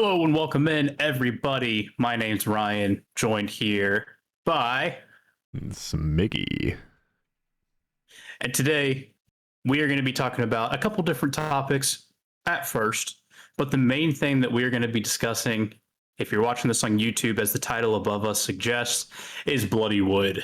Hello and welcome in, everybody. My name's Ryan, joined here by. Smiggy. And today we are going to be talking about a couple different topics at first, but the main thing that we are going to be discussing, if you're watching this on YouTube, as the title above us suggests, is Bloodywood.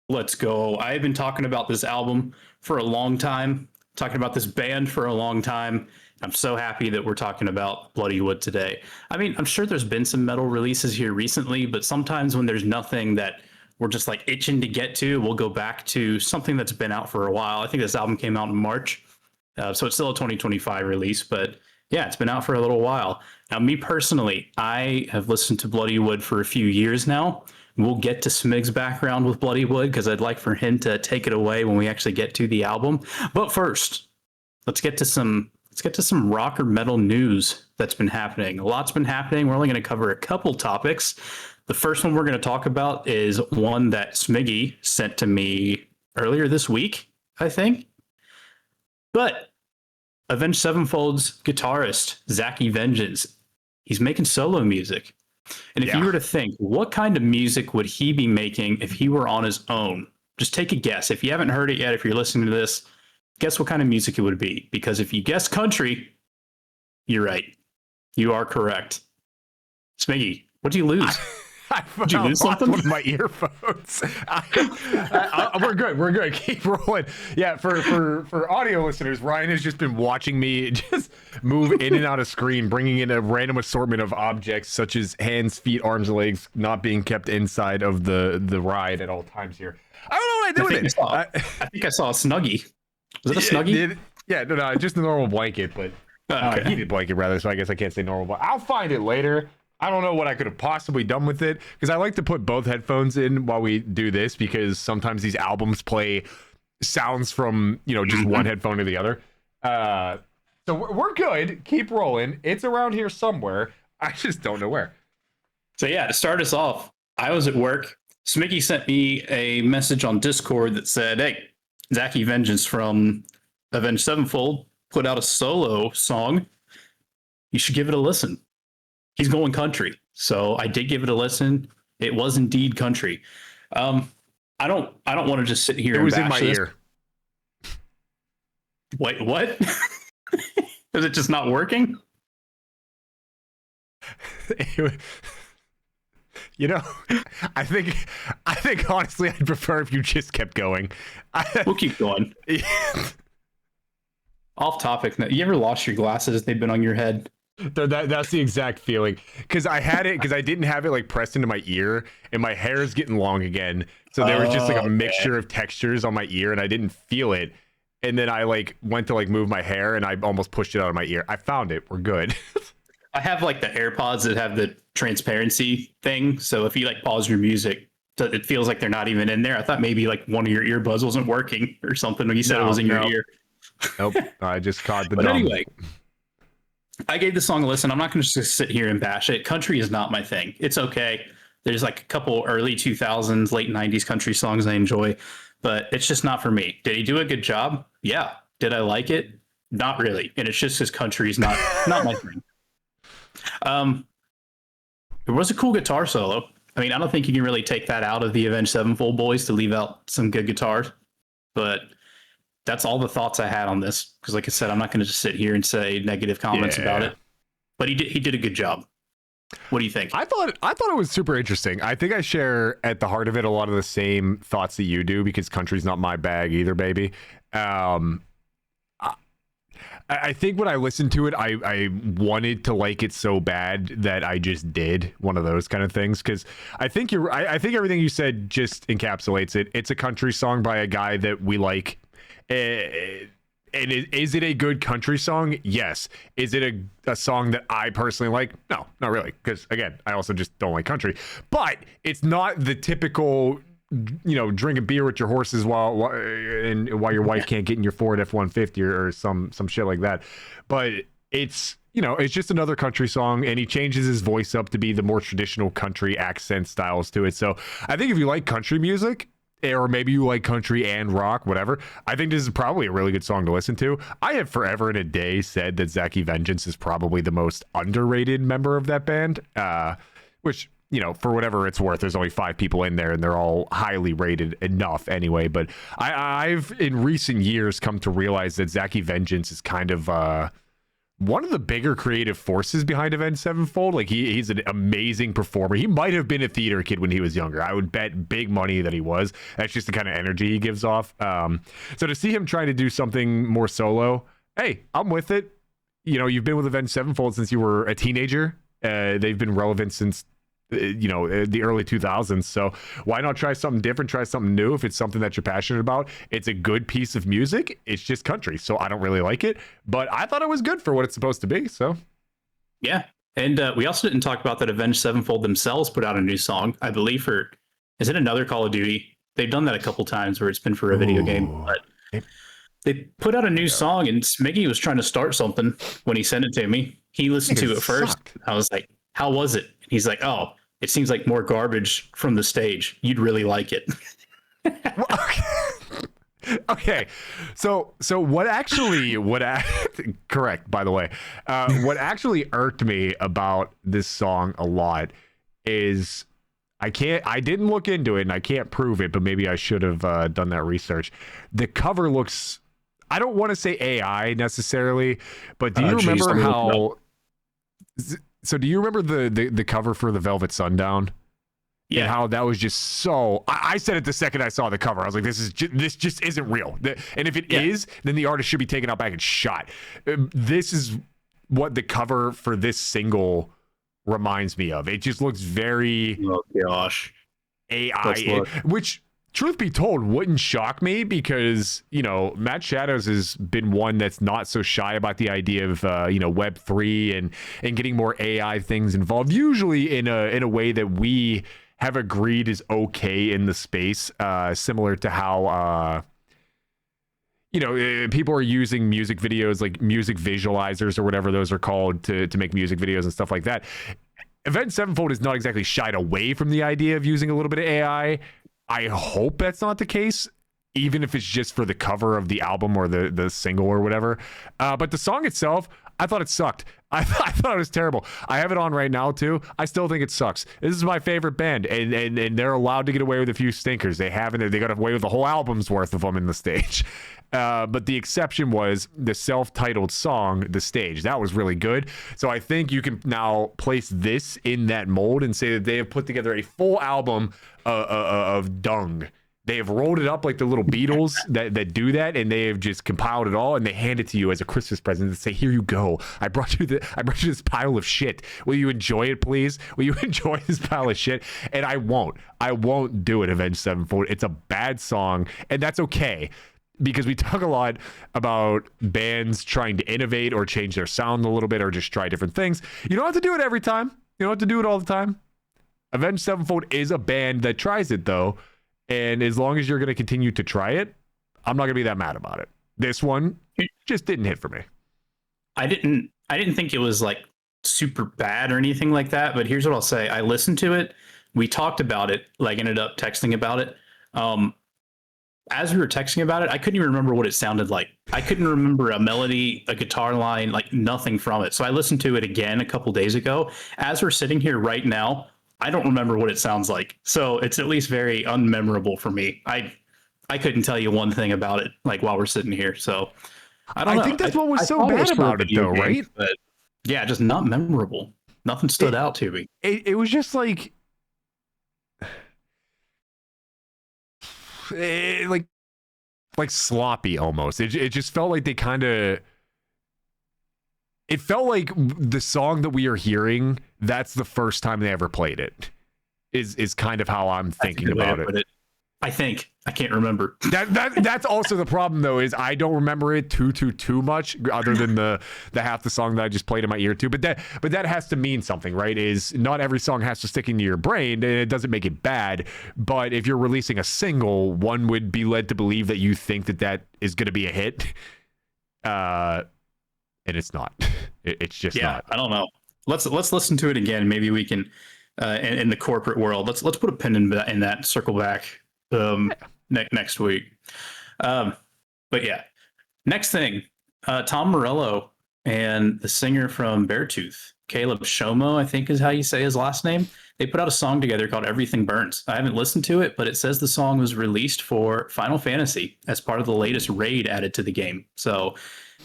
Let's go. I've been talking about this album for a long time, talking about this band for a long time. I'm so happy that we're talking about Bloodywood today. I mean, I'm sure there's been some metal releases here recently, but sometimes when there's nothing that we're just like itching to get to, we'll go back to something that's been out for a while. I think this album came out in March, so it's still a 2025 release, but yeah, it's been out for a little while. Now, me personally, I have listened to Bloodywood for a few years now. We'll get to Smig's background with Bloodywood because I'd like for him to take it away when we actually get to the album. But first, let's get to some rock or metal news that's been happening. A lot's been happening. We're only going to cover a couple topics. The first one we're going to talk about is one that Smiggy sent to me earlier this week, I think. But Avenged Sevenfold's guitarist, Zachy Vengeance, he's making solo music. And if you were to think, what kind of music would he be making if he were on his own? Just take a guess. If you haven't heard it yet, if you're listening to this, guess what kind of music it would be. Because if you guess country, you're right. You are correct. Smiggy, what did you lose? Did you lose something? One of my earphones. We're good. We're good. Keep rolling. Yeah, for audio listeners, Ryan has just been watching me just move in and out of screen, bringing in a random assortment of objects such as hands, feet, arms, and legs, not being kept inside of the ride at all times here. I don't know what I do with it. I think I saw a Snuggie. Was it a Snuggie? No, just a normal blanket, but heated blanket rather. So I guess I can't say normal. But I'll find it later. I don't know what I could have possibly done with it because I like to put both headphones in while we do this because sometimes these albums play sounds from just one headphone to the other. So we're good. Keep rolling. It's around here somewhere. I just don't know where. So yeah, to start us off, I was at work. Smiggy sent me a message on Discord that said, "Hey, Zachy Vengeance from Avenged Sevenfold put out a solo song. You should give it a listen." He's going country. So I did give it a listen. It was indeed country. I don't want to just sit here and bash this. It was in my ear. Wait, what? Is it just not working? I think honestly I'd prefer if you just kept going. We'll keep going. Off topic. You ever lost your glasses? They've been on your head. That's the exact feeling because I had it because I didn't have it like pressed into my ear and my hair is getting long again, so there was just like a mixture of textures on my ear and I didn't feel it, and then I like went to like move my hair and I almost pushed it out of my ear. I found it. We're good. I have like the AirPods that have the transparency thing, so if you like pause your music, it feels like they're not even in there. I thought maybe like one of your earbuds wasn't working or something when you said it was in your ear. Nope, I just caught the. But anyway, I gave the song a listen. I'm not going to just sit here and bash it. Country is not my thing. It's okay. There's like a couple early 2000s, late 90s country songs I enjoy, but it's just not for me. Did he do a good job? Yeah. Did I like it? Not really. And it's just his country is not my thing. There was a cool guitar solo. I mean, I don't think you can really take that out of the Avenged Sevenfold boys to leave out some good guitars, but that's all the thoughts I had on this. Because like I said, I'm not going to just sit here and say negative comments about it. But he did a good job. What do you think? I thought it was super interesting. I think I share at the heart of it a lot of the same thoughts that you do because country's not my bag either, baby. I think when I listened to it, I wanted to like it so bad that I just did one of those kind of things. Because I think I think everything you said just encapsulates it. It's a country song by a guy that we like. And is it a good country song? Yes. Is it a song that I personally like? No, not really. Because again, I also just don't like country. But it's not the typical, drink a beer with your horses while your wife can't get in your Ford F-150 or some shit like that. But it's it's just another country song, and he changes his voice up to be the more traditional country accent styles to it. So I think if you like country music, or maybe you like country and rock, whatever, I think this is probably a really good song to listen to. I have forever and a day said that Zachy Vengeance is probably the most underrated member of that band, which, you know, for whatever it's worth, there's only 5 people in there and they're all highly rated enough anyway. But I've in recent years come to realize that Zachy Vengeance is kind of one of the bigger creative forces behind Avenged Sevenfold. Like he's an amazing performer. He might have been a theater kid when he was younger. I would bet big money that he was. That's just the kind of energy he gives off. So to see him trying to do something more solo, hey, I'm with it. You know, you've been with Avenged Sevenfold since you were a teenager. They've been relevant since the early 2000s. So why not try something different, try something new? If it's something that you're passionate about, it's a good piece of music. It's just country, so I don't really like it, but I thought it was good for what it's supposed to be. So yeah. And we also didn't talk about that Avenged Sevenfold themselves put out a new song, I believe, for, is it another Call of Duty? They've done that a couple times where it's been for a video game, but they put out a new song, and Smiggy was trying to start something when he sent it to me. He listened to it first. I was like, how was it? He's like, oh, it seems like more garbage from the stage. You'd really like it. Okay. So correct, by the way. What actually irked me about this song a lot is I didn't look into it and I can't prove it, but maybe I should have done that research. The cover looks, I don't want to say AI necessarily, but do you remember how... So do you remember the cover for the Velvet Sundown? Yeah. And how that was just so... I said it the second I saw the cover. I was like, this just isn't real. And if it is, then the artist should be taken out back and shot. This is what the cover for this single reminds me of. It just looks very... Oh, gosh. AI, which... Truth be told, wouldn't shock me because, you know, Matt Shadows has been one that's not so shy about the idea of, Web3 and getting more AI things involved, usually in a way that we have agreed is okay in the space, similar to how, people are using music videos, like music visualizers or whatever those are called to make music videos and stuff like that. Avenged Sevenfold is not exactly shied away from the idea of using a little bit of AI. I hope that's not the case, even if it's just for the cover of the album or the single or whatever. But the song itself, I thought it sucked. I thought it was terrible. I have it on right now too. I still think it sucks. This is my favorite band, and they're allowed to get away with a few stinkers. They haven't. They got away with the whole album's worth of them in the stage. But the exception was the self-titled song, The Stage. That was really good. So I think you can now place this in that mold and say that they have put together a full album of dung. They have rolled it up like the little Beatles that do that, and they have just compiled it all, and they hand it to you as a Christmas present and say, "Here you go. I brought you this pile of shit. Will you enjoy it, please? Will you enjoy this pile of shit?" And I won't do it. Avenged Sevenfold. It's a bad song, and that's okay. Because we talk a lot about bands trying to innovate or change their sound a little bit or just try different things. You don't have to do it every time. You don't have to do it all the time. Avenged Sevenfold is a band that tries it, though. And as long as you're going to continue to try it, I'm not going to be that mad about it. This one just didn't hit for me. I didn't think it was like super bad or anything like that. But here's what I'll say. I listened to it. We talked about it, like ended up texting about it. As we were texting about it, I couldn't even remember what it sounded like. I couldn't remember a melody, a guitar line, like nothing from it. So I listened to it again a couple days ago. As we're sitting here right now, I don't remember what it sounds like. So it's at least very unmemorable for me. I couldn't tell you one thing about it, like while we're sitting here. So I don't know. I think that's what was so bad about it, though, right? But yeah, just not memorable. Nothing stood out to me. It was just like sloppy almost. It just felt like they kind of... It felt like the song that we are hearing, that's the first time they ever played it, is kind of how I'm thinking about it. I think. I can't remember. That's also the problem, though, is I don't remember it too much, other than the half the song that I just played in my ear too. But that has to mean something, right? Is not every song has to stick into your brain, and it doesn't make it bad. But if you're releasing a single, one would be led to believe that you think that is going to be a hit. And it's not. It's just not. I don't know. Let's listen to it again. Maybe we can, in the corporate world, let's put a pin in that, circle back. next week. But yeah, next thing, Tom Morello and the singer from Beartooth, Caleb Shomo, I think is how you say his last name. They put out a song together called Everything Burns. I haven't listened to it, but it says the song was released for Final Fantasy as part of the latest raid added to the game. So,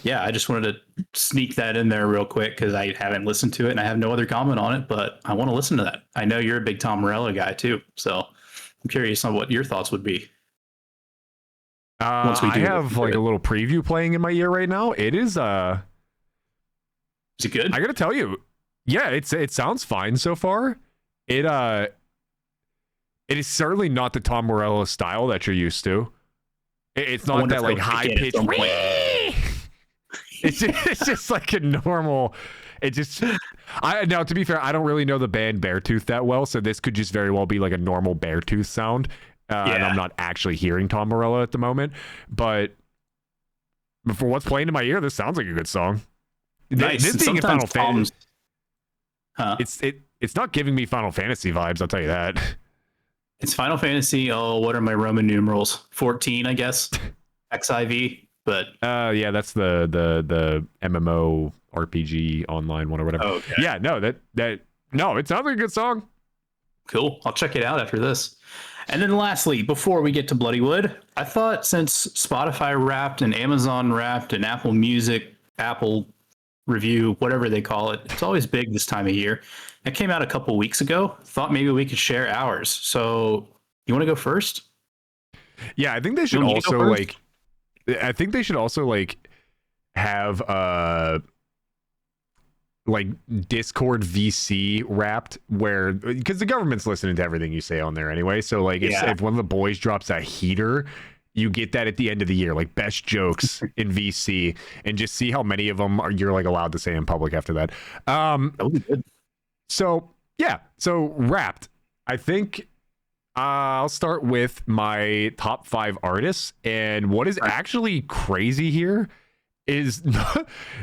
yeah, I just wanted to sneak that in there real quick because I haven't listened to it and I have no other comment on it, but I want to listen to that. I know you're a big Tom Morello guy too. So I'm curious on what your thoughts would be. I have like a little preview playing in my ear right now. It is Is it good? I gotta tell you, yeah, it sounds fine so far. It is certainly not the Tom Morello style that you're used to. It's not that like high pitched. It's just like a normal. It just. Now to be fair, I don't really know the band Beartooth that well, so this could just very well be like a normal Beartooth sound. And I'm not actually hearing Tom Morello at the moment, but for what's playing in my ear, this sounds like a good song. Nice. This being a Final Fantasy, huh? It's not giving me Final Fantasy vibes. I'll tell you that. It's Final Fantasy. Oh, what are my Roman numerals? 14, I guess. XIV. But yeah, that's the MMO RPG online one or whatever. Okay. Yeah, no, no, it sounds like a good song. Cool. I'll check it out after this. And then lastly, before we get to Bloodywood, I thought since Spotify Wrapped and Amazon Wrapped and Apple Music, Apple Review, whatever they call it, it's always big this time of year. It came out a couple weeks ago. Thought maybe we could share ours. So you want to go first? Yeah, I think they should also like. I think they should also like have like Discord VC wrapped where because the government's listening to everything you say on there anyway. So like if one of the boys drops a heater, you get that at the end of the year, like best jokes in VC, and just see how many of them you're like allowed to say in public after that. That would be good. So yeah, so Wrapped. I think I'll start with my top 5 artists, and what is actually crazy here is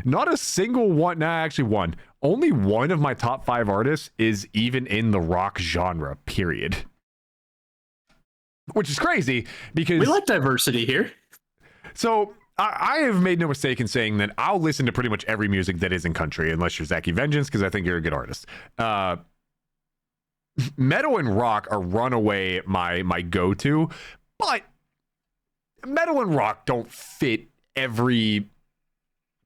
not a single one. Nah, actually one. Only one of my top 5 artists is even in the rock genre, period. Which is crazy because we like diversity here. So I have made no mistake in saying that I'll listen to pretty much every music that isn't country, unless you're Zachy Vengeance, because I think you're a good artist. Metal and rock are runaway my go-to, but metal and rock don't fit every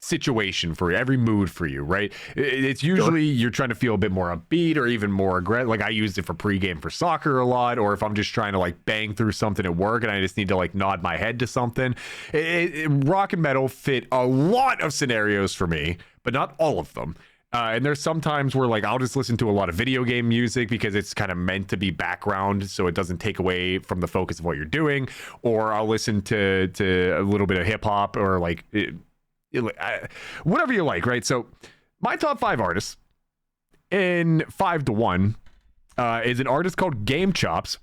situation for you, every mood for you, right? It's usually you're trying to feel a bit more upbeat or even more aggressive. Like I used it for pregame for soccer a lot, or if I'm just trying to like bang through something at work and I just need to like nod my head to something. Rock and metal fit a lot of scenarios for me, but not all of them. And there's some times where like I'll just listen to a lot of video game music because it's kind of meant to be background, so it doesn't take away from the focus of what you're doing. Or I'll listen to a little bit of hip hop or like whatever you like, right? So my top 5 artists in 5 to 1 is an artist called Game Chops,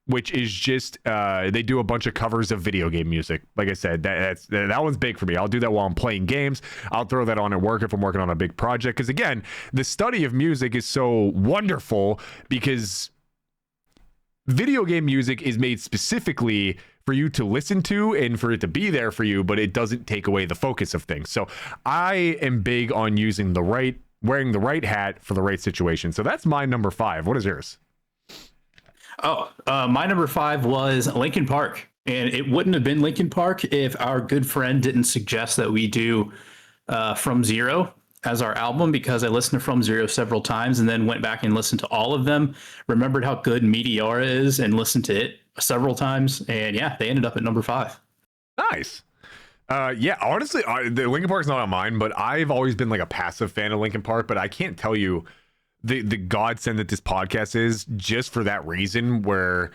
which is just they do a bunch of covers of video game music. Like I said, that one's big for me. I'll do that while I'm playing games. I'll throw that on at work if I'm working on a big project. Because again, the study of music is so wonderful because video game music is made specifically for you to listen to and for it to be there for you, but it doesn't take away the focus of things. So I am big on wearing the right hat for the right situation. So that's my number 5. What is yours? My number 5 was Linkin Park, and it wouldn't have been Linkin Park if our good friend didn't suggest that we do From Zero as our album, because I listened to From Zero several times and then went back and listened to all of them, remembered how good Meteora is and listened to it several times, and yeah, they ended up at number 5. Nice. Yeah, honestly, the Linkin Park's not on mine, but I've always been like a passive fan of Linkin Park, but I can't tell you the godsend that this podcast is just for that reason, where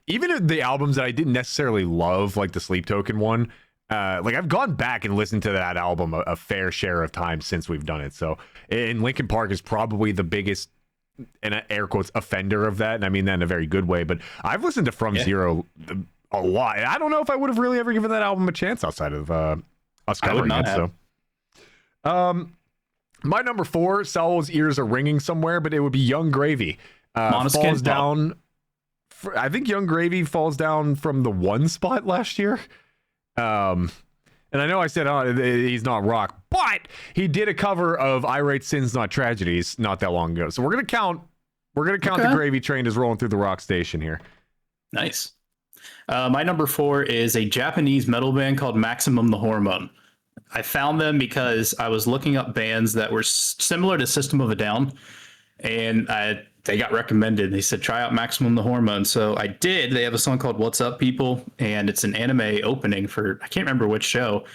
even the albums that I didn't necessarily love, like the Sleep Token one, like I've gone back and listened to that album a fair share of times since we've done it. So, and Linkin Park is probably the biggest, and air quotes, offender of that, and I mean that in a very good way. But I've listened to From Zero a lot. I don't know if I would have really ever given that album a chance outside of us covering it. So, my number 4, Saul's ears are ringing somewhere, but it would be Young Gravy. Falls down I think Young Gravy falls down from the 1 spot last year. And I know I said he's not rock, but he did a cover of I Write Sins Not Tragedies not that long ago. So we're gonna count the Gravy Train as rolling through the rock station here. Nice. My number 4 is a Japanese metal band called Maximum the Hormone. I found them because I was looking up bands that were similar to System of a Down, and they got recommended. They said, try out Maximum the Hormone. So I did. They have a song called What's Up, People, and it's an anime opening for, I can't remember which show.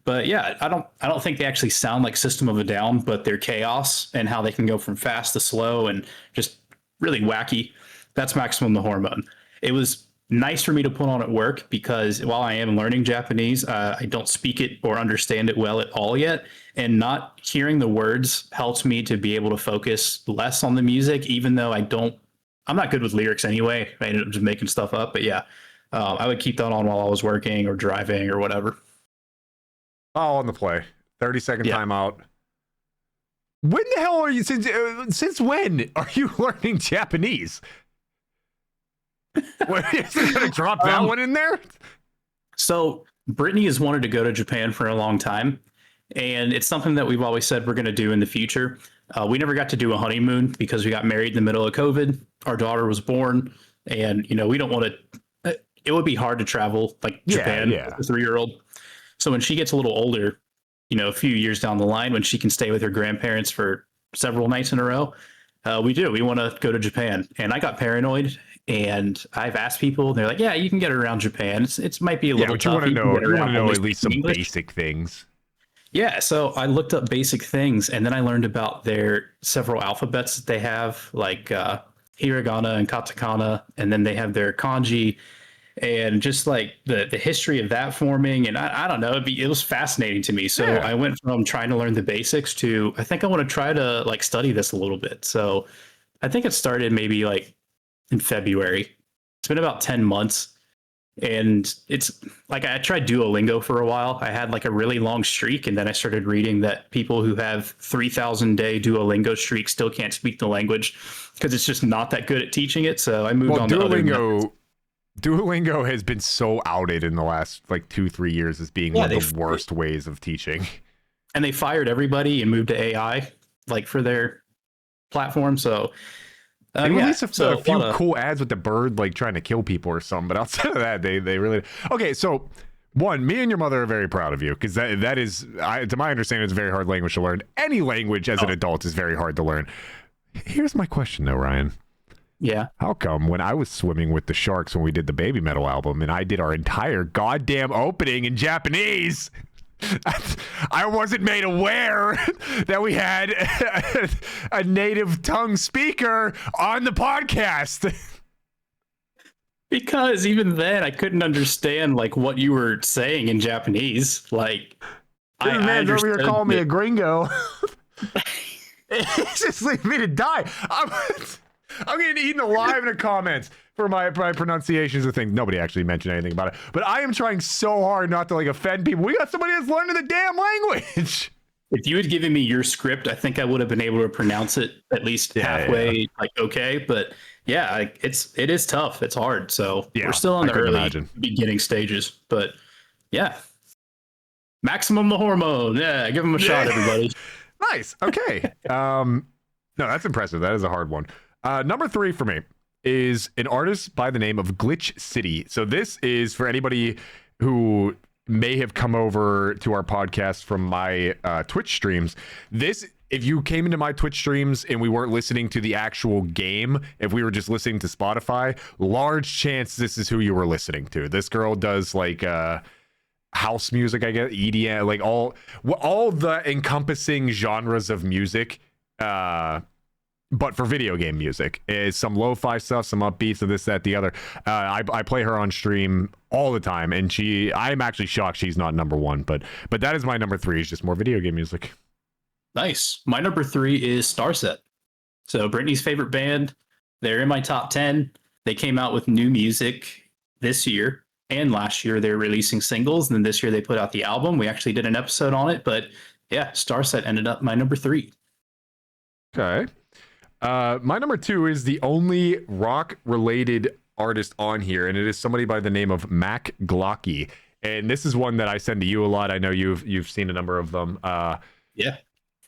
But yeah, I don't think they actually sound like System of a Down, but they're chaos and how they can go from fast to slow and just really wacky. That's Maximum the Hormone. It was nice for me to put on at work because while I am learning Japanese, I don't speak it or understand it well at all yet. And not hearing the words helps me to be able to focus less on the music, even though I'm not good with lyrics anyway. I ended up just making stuff up. But yeah, I would keep that on while I was working or driving or whatever. All on the play. 30-second timeout. When the hell are you? Since when are you learning Japanese? What, is it going to drop that one in there? So Brittany has wanted to go to Japan for a long time, and it's something that we've always said we're going to do in the future. We never got to do a honeymoon because we got married in the middle of COVID. Our daughter was born, and we don't want to. It would be hard to travel like Japan with a 3-year-old. So when she gets a little older, a few years down the line, when she can stay with her grandparents for several nights in a row, we want to go to Japan. And I got paranoid. And I've asked people, they're like, yeah, you can get around Japan. It might be a little tough. You want to know at least some basic things. Yeah, so I looked up basic things, and then I learned about their several alphabets that they have, like hiragana and katakana, and then they have their kanji, and just like the history of that forming. And I don't know, it was fascinating to me. So I went from trying to learn the basics to, I think I want to try to like study this a little bit. So I think it started maybe like in February. It's been about 10 months. And it's like I tried Duolingo for a while. I had like a really long streak. And then I started reading that people who have 3,000-day Duolingo streaks still can't speak the language because it's just not that good at teaching it. So I moved on to other methods. Duolingo has been so outed in the last like 2-3 years as being one of the worst ways of teaching. And they fired everybody and moved to AI like for their platform. So they released a few cool ads with the bird like trying to kill people or something, but outside of that, they really okay. So one, me and your mother are very proud of you because that is, to my understanding, it's a very hard language to learn. Any language as an adult is very hard to learn. Here's my question though, Ryan. Yeah. How come when I was swimming with the sharks when we did the Baby Metal album and I did our entire goddamn opening in Japanese, I wasn't made aware that we had a native tongue speaker on the podcast? Because even then I couldn't understand like what you were saying in Japanese. Like this man's over here calling me a gringo. It's just leaving me to die. I'm getting eaten alive in the comments for my pronunciations of things. Nobody actually mentioned anything about it, but I am trying so hard not to like offend people. We got somebody that's learning the damn language. If you had given me your script, I think I would have been able to pronounce it at least halfway, like okay. But yeah, it is tough. It's hard. So we're still in the early beginning stages. But yeah, Maximum the Hormone. Yeah, give him a shot, everybody. Nice. Okay. No, that's impressive. That is a hard one. Number 3 for me is an artist by the name of Glitch City. So this is for anybody who may have come over to our podcast from my Twitch streams. If you came into my Twitch streams and we weren't listening to the actual game, if we were just listening to Spotify, large chance this is who you were listening to. This girl does like house music, I guess, EDM, like all the encompassing genres of music. But for video game music, is some lo-fi stuff, some upbeats, and this, that, the other. I play her on stream all the time, and I'm actually shocked she's not number 1. But that is my number 3. Is just more video game music. Nice. My number 3 is Starset. So Brittany's favorite band. They're in my top 10. They came out with new music this year and last year. They're releasing singles, and then this year they put out the album. We actually did an episode on it, but yeah, Starset ended up my number 3. Okay. My number 2 is the only rock-related artist on here, and it is somebody by the name of Mac Glocky. And this is one that I send to you a lot. I know you've seen a number of them. Yeah.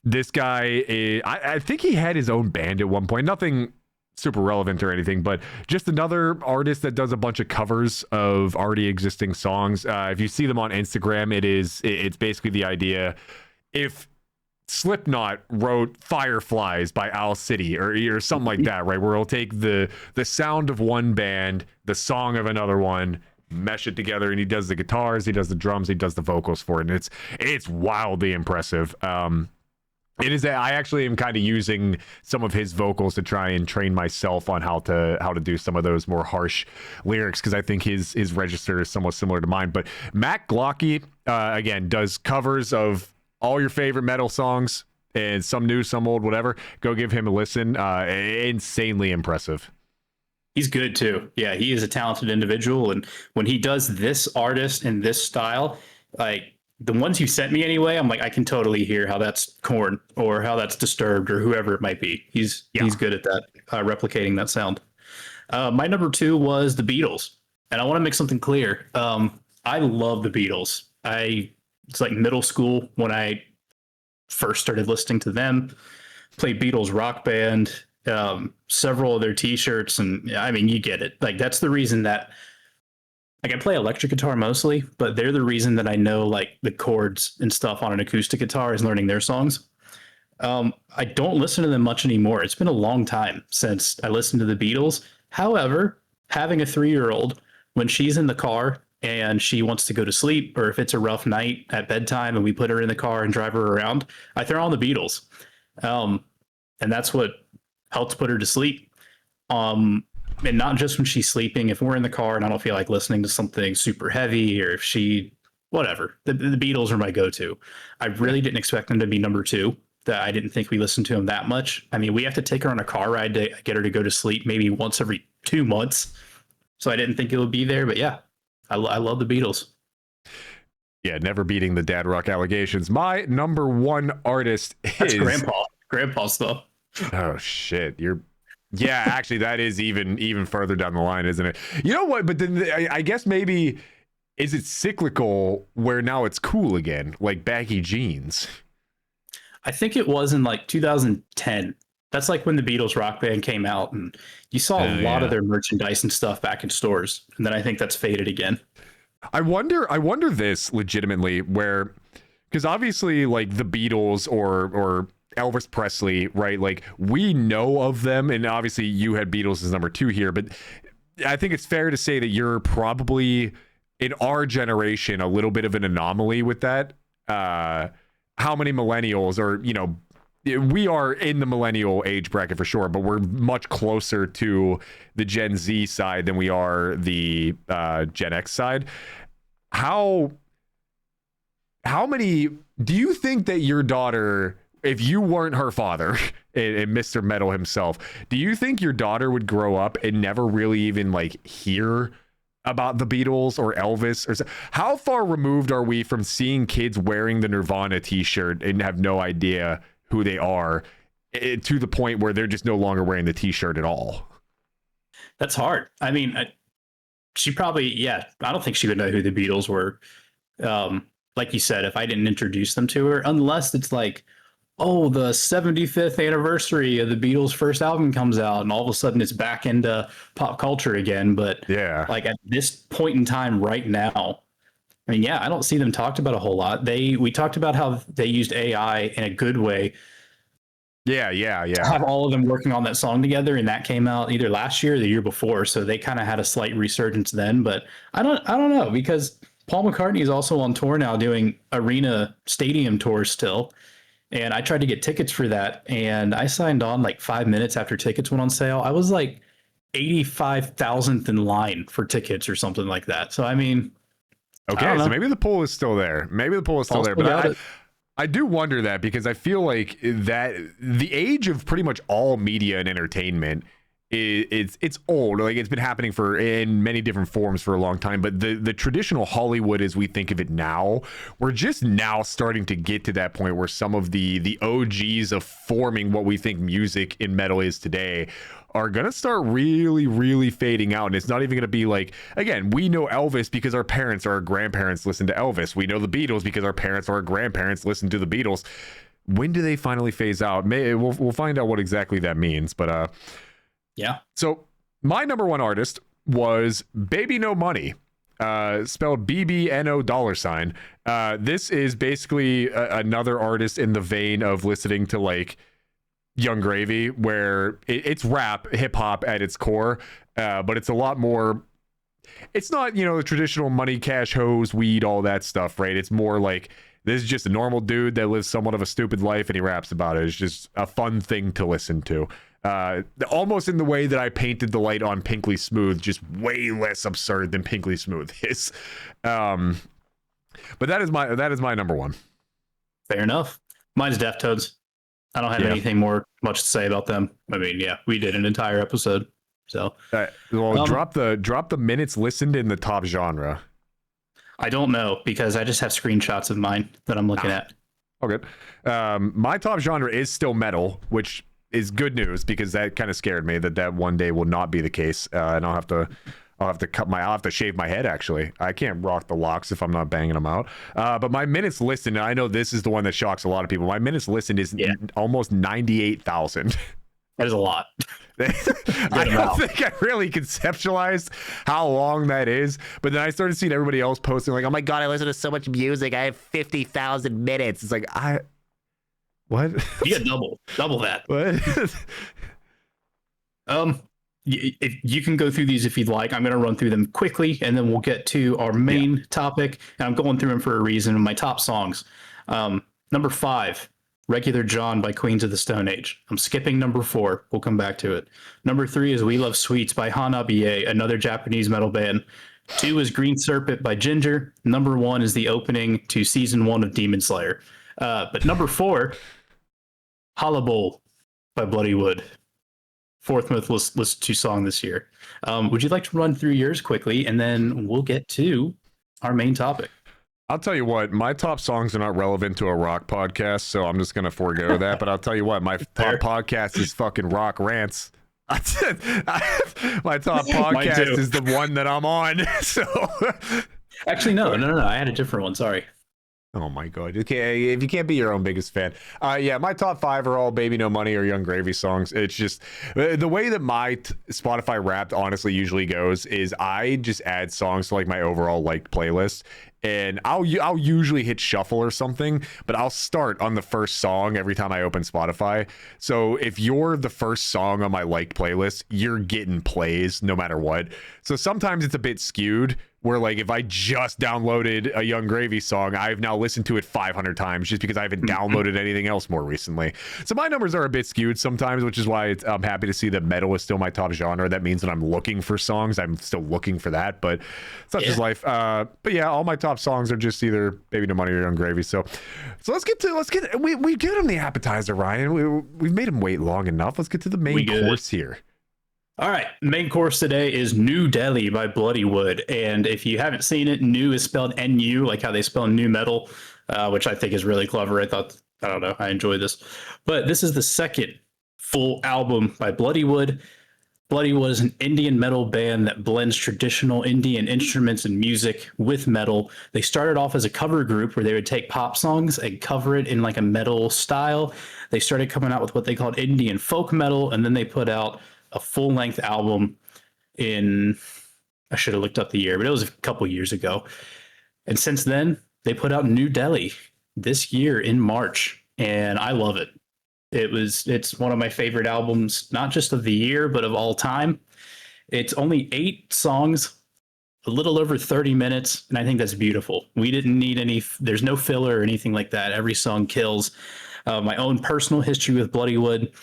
This guy, I think he had his own band at one point. Nothing super relevant or anything, but just another artist that does a bunch of covers of already existing songs. If you see them on Instagram, it's basically the idea if Slipknot wrote Fireflies by Owl City or something like that, right? Where he'll take the sound of one band, the song of another one, mesh it together, and he does the guitars, he does the drums, he does the vocals for it, and it's wildly impressive. It is. I actually am kind of using some of his vocals to try and train myself on how to do some of those more harsh lyrics, because I think his register is somewhat similar to mine. But Mac Glocky, again, does covers of all your favorite metal songs, and some new, some old, whatever. Go give him a listen. Insanely impressive. He's good too. Yeah, he is a talented individual, and when he does this artist and this style, like the ones you sent me anyway, I'm like, I can totally hear how that's Korn or how that's Disturbed or whoever it might be. He's good at that, replicating that sound. My number 2 was the Beatles, and I want to make something clear. I love the Beatles. It's like middle school when I first started listening to them. Played Beatles Rock Band, several of their T-shirts, and I mean, you get it. Like that's the reason that. Like I play electric guitar mostly, but they're the reason that I know like the chords and stuff on an acoustic guitar is learning their songs. I don't listen to them much anymore. It's been a long time since I listened to the Beatles. However, having a 3-year-old, when she's in the car and she wants to go to sleep, or if it's a rough night at bedtime and we put her in the car and drive her around, I throw on the Beatles. And that's what helps put her to sleep. And not just when she's sleeping. If we're in the car and I don't feel like listening to something super heavy, or if whatever, the Beatles are my go-to. I really didn't expect them to be number 2. That I didn't think we listened to them that much. I mean, we have to take her on a car ride to get her to go to sleep maybe once every 2 months. So I didn't think it would be there, but yeah, I love the Beatles. Yeah, never beating the dad rock allegations. My number 1 artist That's is Grandpa stuff. Oh shit, yeah, actually, that is even further down the line, isn't it? You know what? But then I guess maybe is it cyclical where now it's cool again, like baggy jeans? I think it was in like 2010. That's like when the Beatles Rock Band came out, and you saw a lot of their merchandise and stuff back in stores. And then I think that's faded again. I wonder this legitimately, where because obviously like the Beatles or Elvis Presley, right? Like we know of them, and obviously you had Beatles as number 2 here, but I think it's fair to say that you're probably in our generation a little bit of an anomaly with that. How many millennials are, we are in the millennial age bracket for sure, but we're much closer to the Gen Z side than we are the Gen X side. How many do you think that your daughter, if you weren't her father and Mr. Metal himself, do you think your daughter would grow up and never really even like hear about the Beatles or Elvis? Or how far removed are we from seeing kids wearing the Nirvana t-shirt and have no idea who they are, to the point where they're just no longer wearing the t-shirt at all? That's hard. I mean, she probably, I don't think she would know who the Beatles were. Like you said, if I didn't introduce them to her, unless it's like, oh, the 75th anniversary of the Beatles' first album comes out, and all of a sudden it's back into pop culture again. But yeah, like at this point in time right now, I mean, I don't see them talked about a whole lot. We talked about how they used AI in a good way. Yeah. To have all of them working on that song together, and that came out either last year or the year before, so they kind of had a slight resurgence then. But I don't know, because Paul McCartney is also on tour now doing arena stadium tours still. And I tried to get tickets for that, and I signed on like 5 minutes after tickets went on sale. I was like 85,000th in line for tickets or something like that. So, I mean, okay, so maybe the pool is still there. But I do wonder that, because I feel like that the age of pretty much all media and entertainment it's old. Like, it's been happening for in many different forms for a long time, but the traditional Hollywood as we think of it now, we're just now starting to get to that point where some of the OGs of forming what we think music in metal is today are gonna start really fading out. And it's not even gonna be like, again, we know Elvis because our parents or our grandparents listened to Elvis. We know the Beatles because our parents or our grandparents listened to the Beatles. When do they finally phase out? We'll find out what exactly that means. But yeah. So my number one artist was Baby No Money, spelled BBNO $. This is basically another artist in the vein of listening to like Young Gravy, where it's rap, hip hop at its core, but it's a lot more. It's not, the traditional money, cash, hose, weed, all that stuff, right? It's more like, this is just a normal dude that lives somewhat of a stupid life and he raps about it. It's just a fun thing to listen to. Almost in the way that I painted the light on Pinkly Smooth, just way less absurd than Pinkly Smooth is. But that is my number one. Fair enough. Mine's Deftones. I don't have anything much to say about them. I mean, yeah, we did an entire episode. So drop the minutes listened in the top genre. I don't know, because I just have screenshots of mine that I'm looking at. Okay. My top genre is still metal, which is good news, because that kind of scared me that one day will not be the case. And I'll have to shave my head. Actually, I can't rock the locks if I'm not banging them out. But my minutes listened, and I know this is the one that shocks a lot of people. My minutes listened is almost 98,000. That is a lot. I don't think I really conceptualized how long that is, but then I started seeing everybody else posting like, oh my God, I listen to so much music. I have 50,000 minutes. It's like, what? You got double that. What? If you can go through these if you'd like. I'm going to run through them quickly, and then we'll get to our main topic. And I'm going through them for a reason. My top songs. Number 5, Regular John by Queens of the Stone Age. I'm skipping number 4. We'll come back to it. Number 3 is We Love Sweets by Hanabiye, another Japanese metal band. 2 is Green Serpent by Ginger. Number 1 is the opening to season 1 of Demon Slayer. But number 4, Hollowbowl by Bloodywood. 4th most listened to song this year. Would you like to run through yours quickly, and then we'll get to our main topic? I'll tell you what, my top songs are not relevant to a rock podcast, so I'm just going to forego that. But I'll tell you what, my top podcast is fucking Rock Rants. My top podcast is the one that I'm on. So actually, no. I had a different one. Sorry. Oh my God. Okay, if you can't be your own biggest fan. My top 5 are all Baby No Money or Young Gravy songs. It's just the way that my Spotify Wrapped honestly usually goes is I just add songs to like my overall liked playlist. And I'll usually hit shuffle or something, but I'll start on the first song every time I open Spotify. So if you're the first song on my liked playlist, you're getting plays no matter what. So sometimes it's a bit skewed, where like if I just downloaded a Young Gravy song, I've now listened to it 500 times just because I haven't downloaded anything else more recently. So my numbers are a bit skewed sometimes, which is why I'm happy to see that metal is still my top genre. That means that I'm looking for songs. I'm still looking for that, but such is life. But yeah, all my top songs are just either Baby No Money or Young Gravy. So we give them the appetizer, Ryan. We've made him wait long enough. Let's get to the main course here. All right, main course today is New Delhi by Bloodywood, and if you haven't seen it, New is spelled N-U, like how they spell new metal, which I think is really clever. I enjoy this. But this is the second full album by Bloodywood. Bloodywood is an Indian metal band that blends traditional Indian instruments and music with metal. They started off as a cover group where they would take pop songs and cover it in like a metal style. They started coming out with what they called Indian folk metal, and then they put out a full-length album I should have looked up the year, but it was a couple years ago. And since then, they put out New Delhi this year in March, and I love it. It's one of my favorite albums, not just of the year, but of all time. It's only 8 songs, a little over 30 minutes, and I think that's beautiful. We didn't need there's no filler or anything like that. Every song kills. My own personal history with Bloodywood,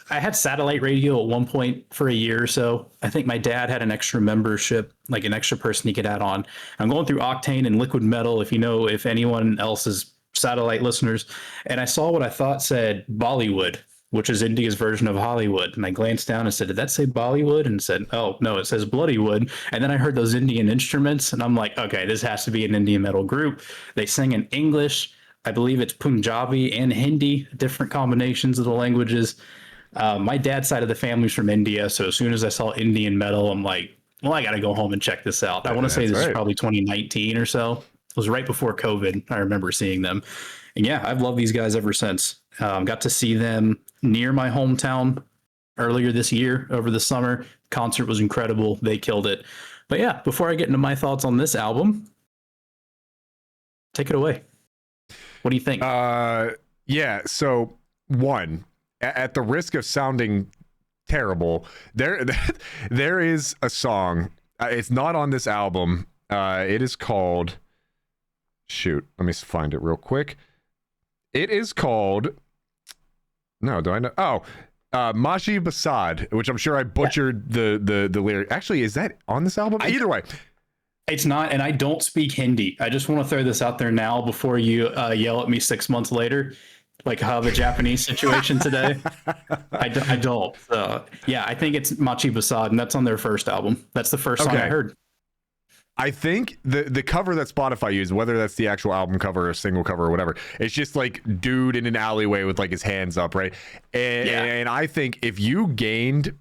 I had satellite radio at one point for a year or so. I think my dad had an extra membership, like an extra person he could add on. I'm going through Octane and Liquid Metal, if anyone else is satellite listeners, and I saw what I thought said Bollywood which is India's version of Hollywood. And I glanced down and said, "Did that say Bollywood?" And said, "Oh no, it says Bloodywood." And then I heard those Indian instruments, and I'm like, "Okay, this has to be an Indian metal group." They sing in English. I believe it's Punjabi and Hindi, different combinations of the languages. My dad's side of the family's from India, so as soon as I saw Indian metal, I'm like, well, I got to go home and check this out. I want to say this is probably 2019 or so. It was right before COVID. I remember seeing them. And yeah, I've loved these guys ever since. Got to see them near my hometown earlier this year over the summer. Concert was incredible. They killed it. But yeah, before I get into my thoughts on this album, take it away. What do you think? Yeah, so one, at the risk of sounding terrible, there is a song. It's not on this album. It is called, shoot, let me find it real quick. It is called, no, do I know? Oh, Mashi Basad, which I'm sure I butchered the lyric. Actually, is that on this album? Either way. It's not, and I don't speak Hindi. I just want to throw this out there now before you yell at me 6 months later, like how the Japanese situation today. I don't. Yeah, I think it's Machi Basad, and that's on their first album. That's the first song I heard. I think the cover that Spotify used, whether that's the actual album cover or single cover or whatever, it's just like dude in an alleyway with like his hands up, right? And I think if you gained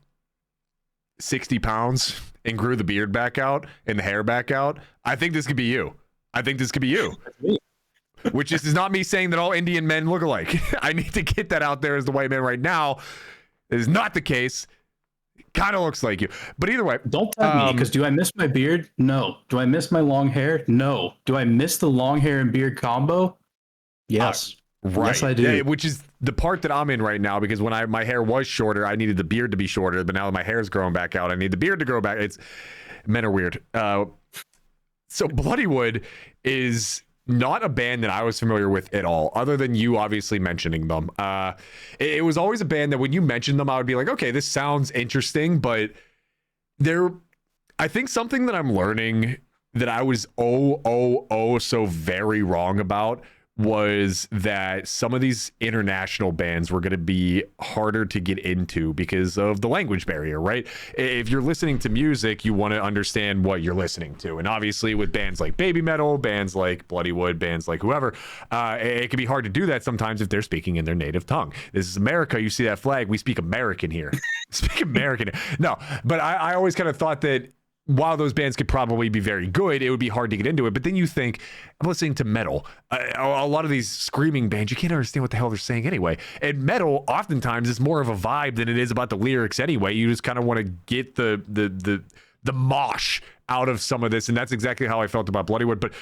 60 pounds and grew the beard back out and the hair back out, I think this could be you. Which is not me saying that all Indian men look alike. I need to get that out there as the white man right now. It is not the case. Kind of looks like you. But either way. Don't tell me, because do I miss my beard? No. Do I miss my long hair? No. Do I miss the long hair and beard combo? Yes. Right. Yes, I do. Yeah, which is the part that I'm in right now, because when my hair was shorter, I needed the beard to be shorter. But now that my hair is growing back out, I need the beard to grow back. Men are weird. So Bloodywood is not a band that I was familiar with at all, other than you obviously mentioning them. It was always a band that when you mentioned them, I would be like, okay, this sounds interesting, but I think something that I'm learning that I was so very wrong about was that some of these international bands were going to be harder to get into because of the language barrier, right? If you're listening to music, you want to understand what you're listening to. And obviously with bands like Baby Metal, bands like Bloodywood, bands like whoever, it can be hard to do that sometimes if they're speaking in their native tongue. This is America. You see that flag. We speak American here. Speak American. No, but I always kind of thought that while those bands could probably be very good, it would be hard to get into it. But then you think, I'm listening to metal. A lot of these screaming bands, you can't understand what the hell they're saying anyway. And metal, oftentimes, is more of a vibe than it is about the lyrics anyway. You just kind of want to get the mosh out of some of this. And that's exactly how I felt about Bloodywood. But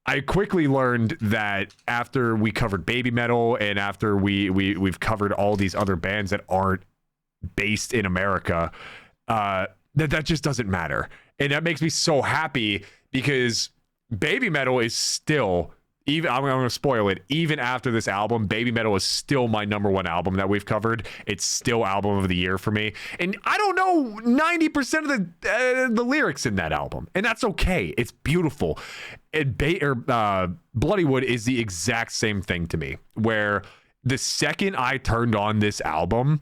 I quickly learned that after we covered Baby Metal and after we've covered all these other bands that aren't based in America, that just doesn't matter. And that makes me so happy because Baby Metal is still, even I'm going to spoil it, even after this album, Baby Metal is still my number one album that we've covered. It's still album of the year for me. And I don't know 90% of the lyrics in that album. And that's okay. It's beautiful. And Bloodywood is the exact same thing to me, where the second I turned on this album,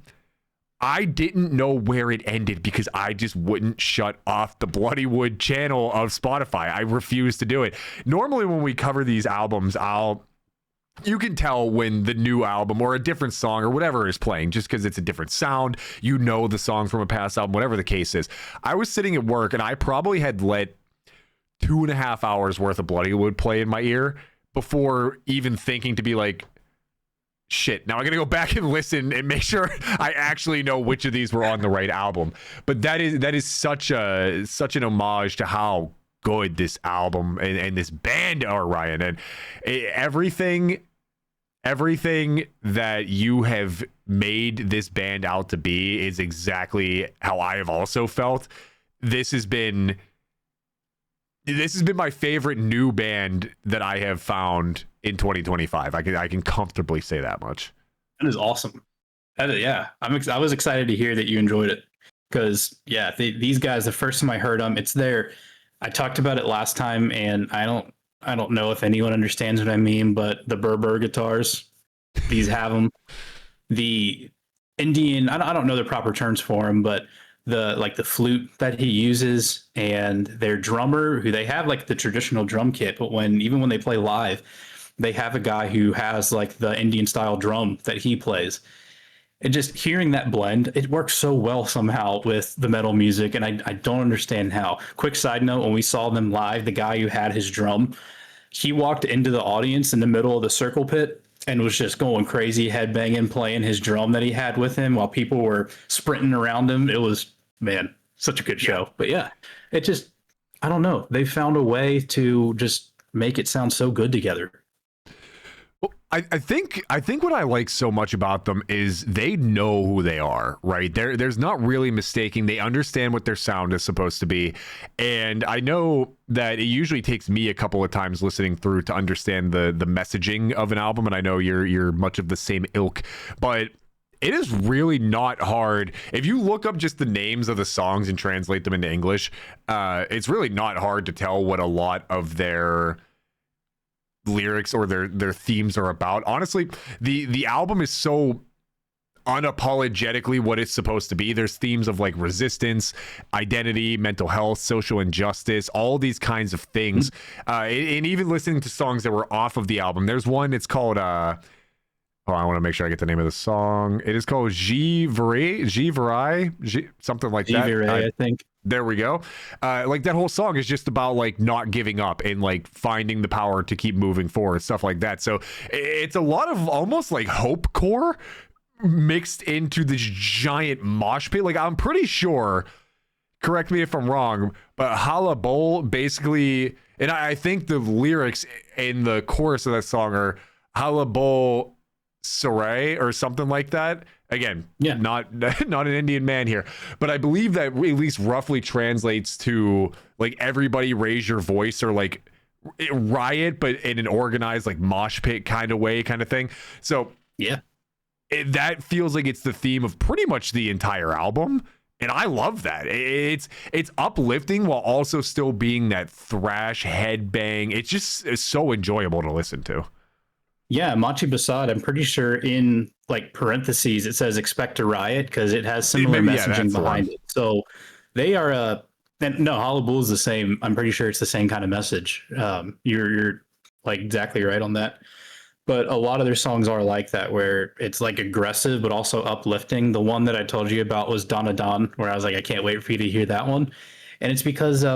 I didn't know where it ended because I just wouldn't shut off the Bloodywood channel of Spotify. I refused to do it. Normally when we cover these albums, you can tell when the new album or a different song or whatever is playing just because it's a different sound. You know the song from a past album, whatever the case is. I was sitting at work and I probably had let 2.5 hours worth of Bloodywood play in my ear before even thinking to be like, shit, now I gotta go back and listen and make sure I actually know which of these were on the right album. But that is such an homage to how good this album and this band are, Ryan. And everything that you have made this band out to be is exactly how I have also felt. This has been my favorite new band that I have found in 2025. I can comfortably say that much. That is awesome. I was excited to hear that you enjoyed it because these guys, the first time I heard them, it's there. I talked about it last time, and I don't know if anyone understands what I mean, but the Berber guitars, these have them. the Indian, I don't know the proper terms for him, but the flute that he uses and their drummer, who they have like the traditional drum kit, but even when they play live, they have a guy who has like the Indian style drum that he plays. And just hearing that blend, it works so well somehow with the metal music, and I don't understand how. Quick side note: when we saw them live, the guy who had his drum, he walked into the audience in the middle of the circle pit and was just going crazy, headbanging, playing his drum that he had with him while people were sprinting around him. It was, man, such a good show. But yeah, it just, I don't know. They found a way to just make it sound so good together. Well, I think what I like so much about them is they know who they are, right? There's not really mistaking. They understand what their sound is supposed to be. And I know that it usually takes me a couple of times listening through to understand the messaging of an album. And I know you're much of the same ilk, but it is really not hard. If you look up just the names of the songs and translate them into English, it's really not hard to tell what a lot of their lyrics or their themes are about. Honestly, the album is so unapologetically what it's supposed to be. There's themes of like resistance, identity, mental health, social injustice, all these kinds of things. And even listening to songs that were off of the album, there's one, it's called I want to make sure I get the name of the song. It is called G Varai, something like that. I think. There we go. Like that whole song is just about like not giving up and like finding the power to keep moving forward, stuff like that. So it's a lot of almost like hope core mixed into this giant mosh pit. Like I'm pretty sure, correct me if I'm wrong, but Hala Bol basically, and I think the lyrics in the chorus of that song are Hala Bol Saray or something like that. Again, yeah, not an Indian man here, but I believe that at least roughly translates to like everybody raise your voice or like riot, but in an organized like mosh pit kind of way, kind of thing. So yeah, that feels like it's the theme of pretty much the entire album. And I love that. It's uplifting while also still being that thrash headbang. It's so enjoyable to listen to. Yeah, Machi Basad, I'm pretty sure in like parentheses it says expect a riot because it has similar messaging behind it. So they are no, Hollow is the same. I'm pretty sure it's the same kind of message. You're like exactly right on that. But a lot of their songs are like that, where it's like aggressive but also uplifting. The one that I told you about was Donna Don, where I was like, I can't wait for you to hear that one. And it's because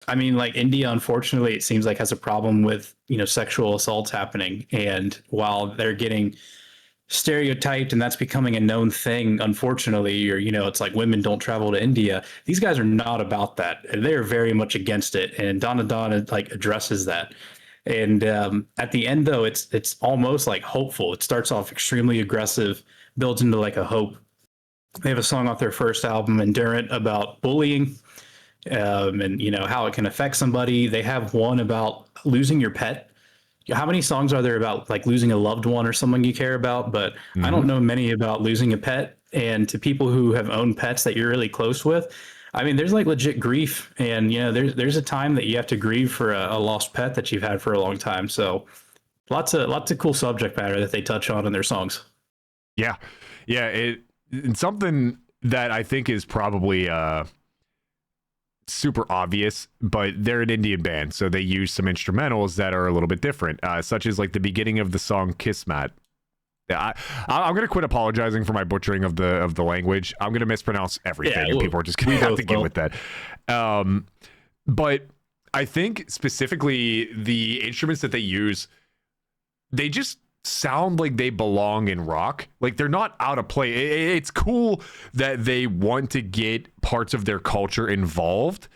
I mean, like India, unfortunately, it seems like has a problem with, sexual assaults happening. And while they're getting stereotyped and that's becoming a known thing, unfortunately, or, it's like women don't travel to India. These guys are not about that. And they're very much against it. And Donna Donna like addresses that. And at the end, though, it's almost like hopeful. It starts off extremely aggressive, builds into like a hope. They have a song off their first album, Endurant, about bullying. And how it can affect somebody. They have one about losing your pet. How many songs are there about like losing a loved one or someone you care about? But I don't know many about losing a pet. And to people who have owned pets that you're really close with, I mean, there's like legit grief, and there's a time that you have to grieve for a lost pet that you've had for a long time. So lots of cool subject matter that they touch on in their songs. Yeah, it's something that I think is probably super obvious, but they're an Indian band, so they use some instrumentals that are a little bit different, such as like the beginning of the song Kismat. Yeah, I'm gonna quit apologizing for my butchering of the language. I'm gonna mispronounce everything, and people are just gonna have to get with that. But I think specifically the instruments that they use, they just sound like they belong in rock. Like they're not out of place. It's cool that they want to get parts of their culture involved,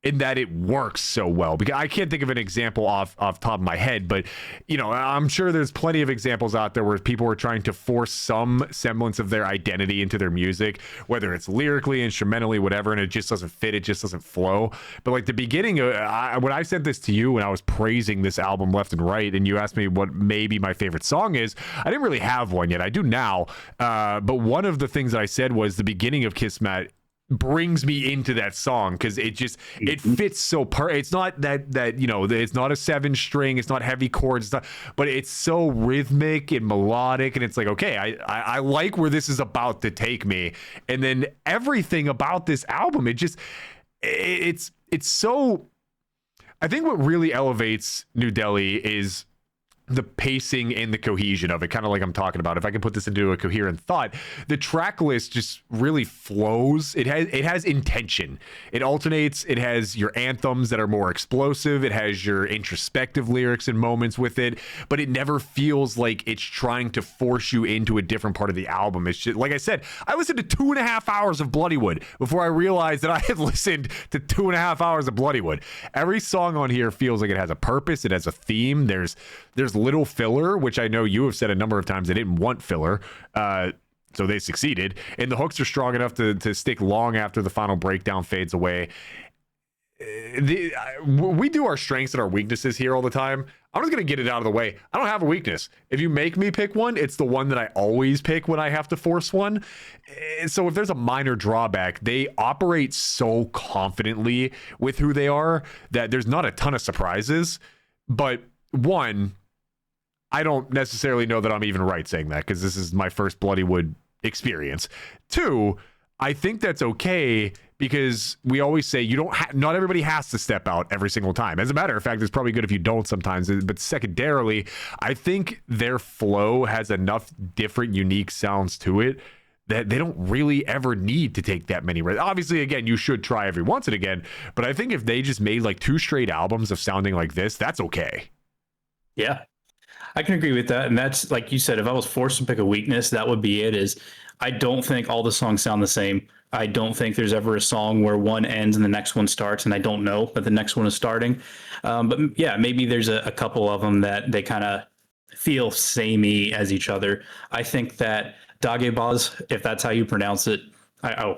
in that it works so well. Because I can't think of an example off top of my head, but I'm sure there's plenty of examples out there where people are trying to force some semblance of their identity into their music, whether it's lyrically, instrumentally, whatever, and it just doesn't fit, it just doesn't flow. But like the beginning, when I sent this to you when I was praising this album left and right, and you asked me what maybe my favorite song is, I didn't really have one yet. I do now, but one of the things that I said was the beginning of Kismet brings me into that song because it fits so it's not that it's not a 7-string, it's not heavy chords, it's not, but it's so rhythmic and melodic, and it's like, okay, I like where this is about to take me. And then everything about this album, it's so, I think what really elevates New Delhi is the pacing and the cohesion of it, kind of like I'm talking about. If I can put this into a coherent thought, the track list just really flows. It has intention. It alternates. It has your anthems that are more explosive. It has your introspective lyrics and moments with it, but it never feels like it's trying to force you into a different part of the album. It's just, like I said, I listened to 2.5 hours of Bloodywood before I realized that I had listened to 2.5 hours of Bloodywood. Every song on here feels like it has a purpose. It has a theme. There's little filler, which I know you have said a number of times they didn't want filler, so they succeeded. And the hooks are strong enough to stick long after the final breakdown fades away. We do our strengths and our weaknesses here all the time. I'm just going to get it out of the way. I don't have a weakness. If you make me pick one, it's the one that I always pick when I have to force one. So if there's a minor drawback, they operate so confidently with who they are that there's not a ton of surprises. But one, I don't necessarily know that I'm even right saying that because this is my first Bloodywood experience. Two, I think that's okay because we always say not everybody has to step out every single time. As a matter of fact, it's probably good if you don't sometimes. But secondarily, I think their flow has enough different, unique sounds to it that they don't really ever need to take that many risks. Obviously, again, you should try every once and again. But I think if they just made like 2 straight albums of sounding like this, that's okay. Yeah. I can agree with that. And that's, like you said, if I was forced to pick a weakness, that would be it. Is I don't think all the songs sound the same. I don't think there's ever a song where one ends and the next one starts, and I don't know that the next one is starting. But yeah, maybe there's a couple of them that they kind of feel samey as each other. I think that Dagebaz, if that's how you pronounce it,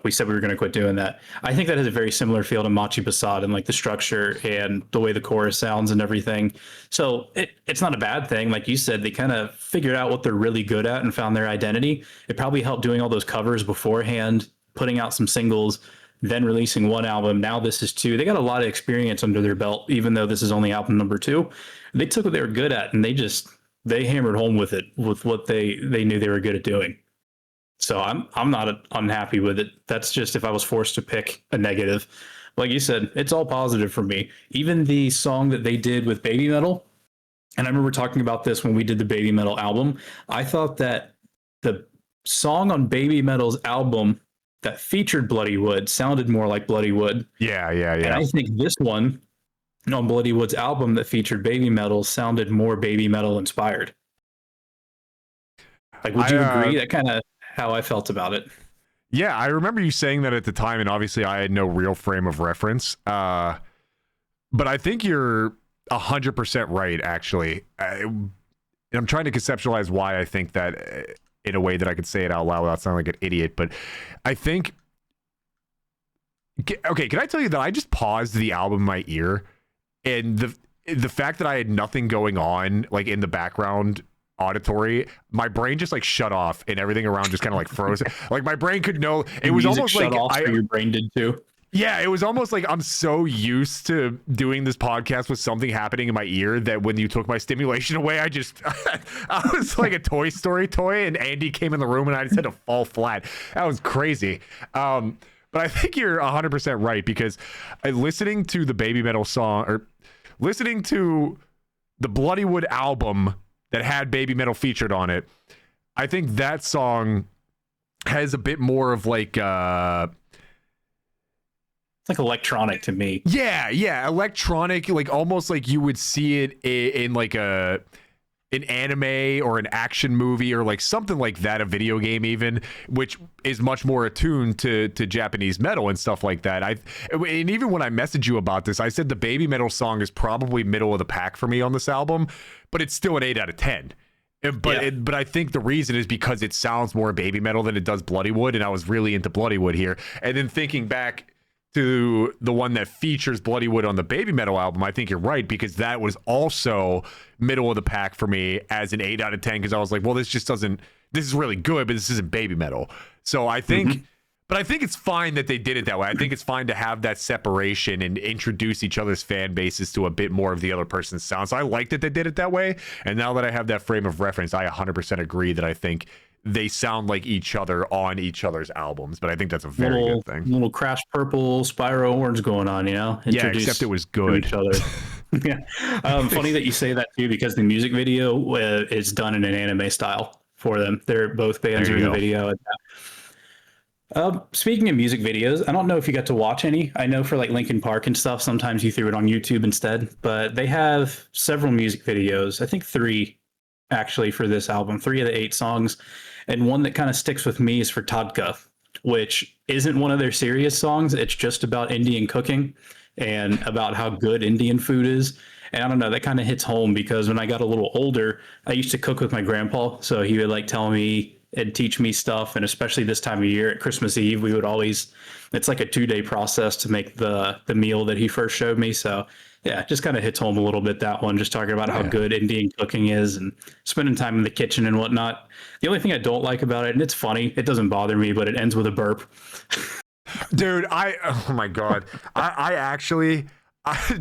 we said we were going to quit doing that. I think that has a very similar feel to Machi Basad and like the structure and the way the chorus sounds and everything. So it's not a bad thing. Like you said, they kind of figured out what they're really good at and found their identity. It probably helped doing all those covers beforehand, putting out some singles, then releasing one album. Now this is 2. They got a lot of experience under their belt, even though this is only album number 2. They took what they were good at and they hammered home with it, with what they knew they were good at doing. So I'm not unhappy with it. That's just if I was forced to pick a negative. Like you said, it's all positive for me. Even the song that they did with Baby Metal, and I remember talking about this when we did the Baby Metal album, I thought that the song on Baby Metal's album that featured Bloodywood sounded more like Bloodywood. Yeah. And I think this one on Bloodywood's album that featured Baby Metal sounded more Baby Metal inspired. Like, would you agree? That kind of how I felt about it. Yeah, I remember you saying that at the time, and obviously I had no real frame of reference. But I think you're 100% right, actually. I'm trying to conceptualize why I think that in a way that I could say it out loud without sounding like an idiot. But I think... Okay, can I tell you that I just paused the album in my ear, and the fact that I had nothing going on like in the background auditory, my brain just like shut off and everything around just kind of like froze. Like my brain could know. It was almost like your brain did too. Yeah, it was almost like I'm so used to doing this podcast with something happening in my ear that when you took my stimulation away, I was like a Toy Story toy, and Andy came in the room and I just had to fall flat. That was crazy. But I think you're 100% right, because listening to the Baby Metal song, or listening to the Bloodywood album that had Baby Metal featured on it, I think that song has a bit more of like it's like electronic to me. Yeah, electronic, like almost like you would see it in like an anime or an action movie or like something like that, a video game even, which is much more attuned to Japanese metal and stuff like that. And even when I messaged you about this, I said the Baby Metal song is probably middle of the pack for me on this album, but it's still an 8 out of 10. But I think the reason is because it sounds more Baby Metal than it does Bloodywood, and I was really into Bloodywood here. And then thinking back to the one that features Bloodywood on the Baby Metal album, I think you're right, because that was also middle of the pack for me as an 8 out of 10, because I was like, well, this is really good, but this isn't Baby Metal. So I think But I think it's fine that they did it that way. I think it's fine to have that separation and introduce each other's fan bases to a bit more of the other person's sound. So I like that they did it that way. And now that I have that frame of reference, I 100% agree that I think they sound like each other on each other's albums. But I think that's a very good thing. Little Crash Purple, Spyro horns going on, you know? Yeah, except it was good. Each other. Yeah. Funny that you say that too, because the music video is done in an anime style for them. They're both bands are in the video. Speaking of music videos, I don't know if you got to watch any. I know for like Linkin Park and stuff, sometimes you threw it on YouTube instead, but they have several music videos. I think 3 actually for this album, 3 of the 8 songs. And one that kind of sticks with me is for Tadka, which isn't one of their serious songs. It's just about Indian cooking and about how good Indian food is. And I don't know, that kind of hits home because when I got a little older, I used to cook with my grandpa. So he would like tell me and teach me stuff. And especially this time of year at Christmas Eve, we would always, it's like a 2-day process to make the meal that he first showed me. So yeah, it just kind of hits home a little bit, that one, just talking about how good Indian cooking is and spending time in the kitchen and whatnot. The only thing I don't like about it, and it's funny, it doesn't bother me, but it ends with a burp. Dude, oh my God. I actually,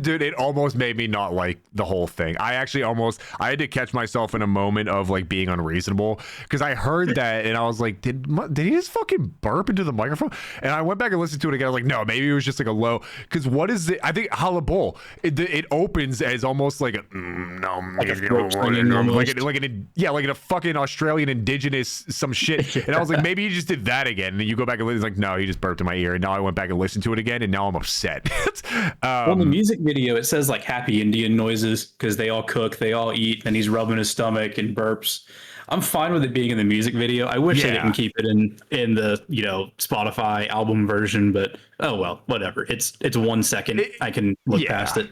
dude, it almost made me not like the whole thing. I had to catch myself in a moment of like being unreasonable because I heard that and I was like, did he just fucking burp into the microphone? And I went back and listened to it again. I was like, no, maybe it was just like a low. Because what is it? I think halabul. It opens as almost like a like a fucking Australian indigenous some shit. And I was like, maybe he just did that again. And then you go back and listen, like, no, he just burped in my ear. And now I went back and listened to it again, and now I'm upset. Well, in the music video, it says like happy Indian noises because they all cook, they all eat, and he's rubbing his stomach and burps. I'm fine with it being in the music video. I wish they didn't keep it in the Spotify album version, but oh well, whatever. It's 1 second. I can look past it.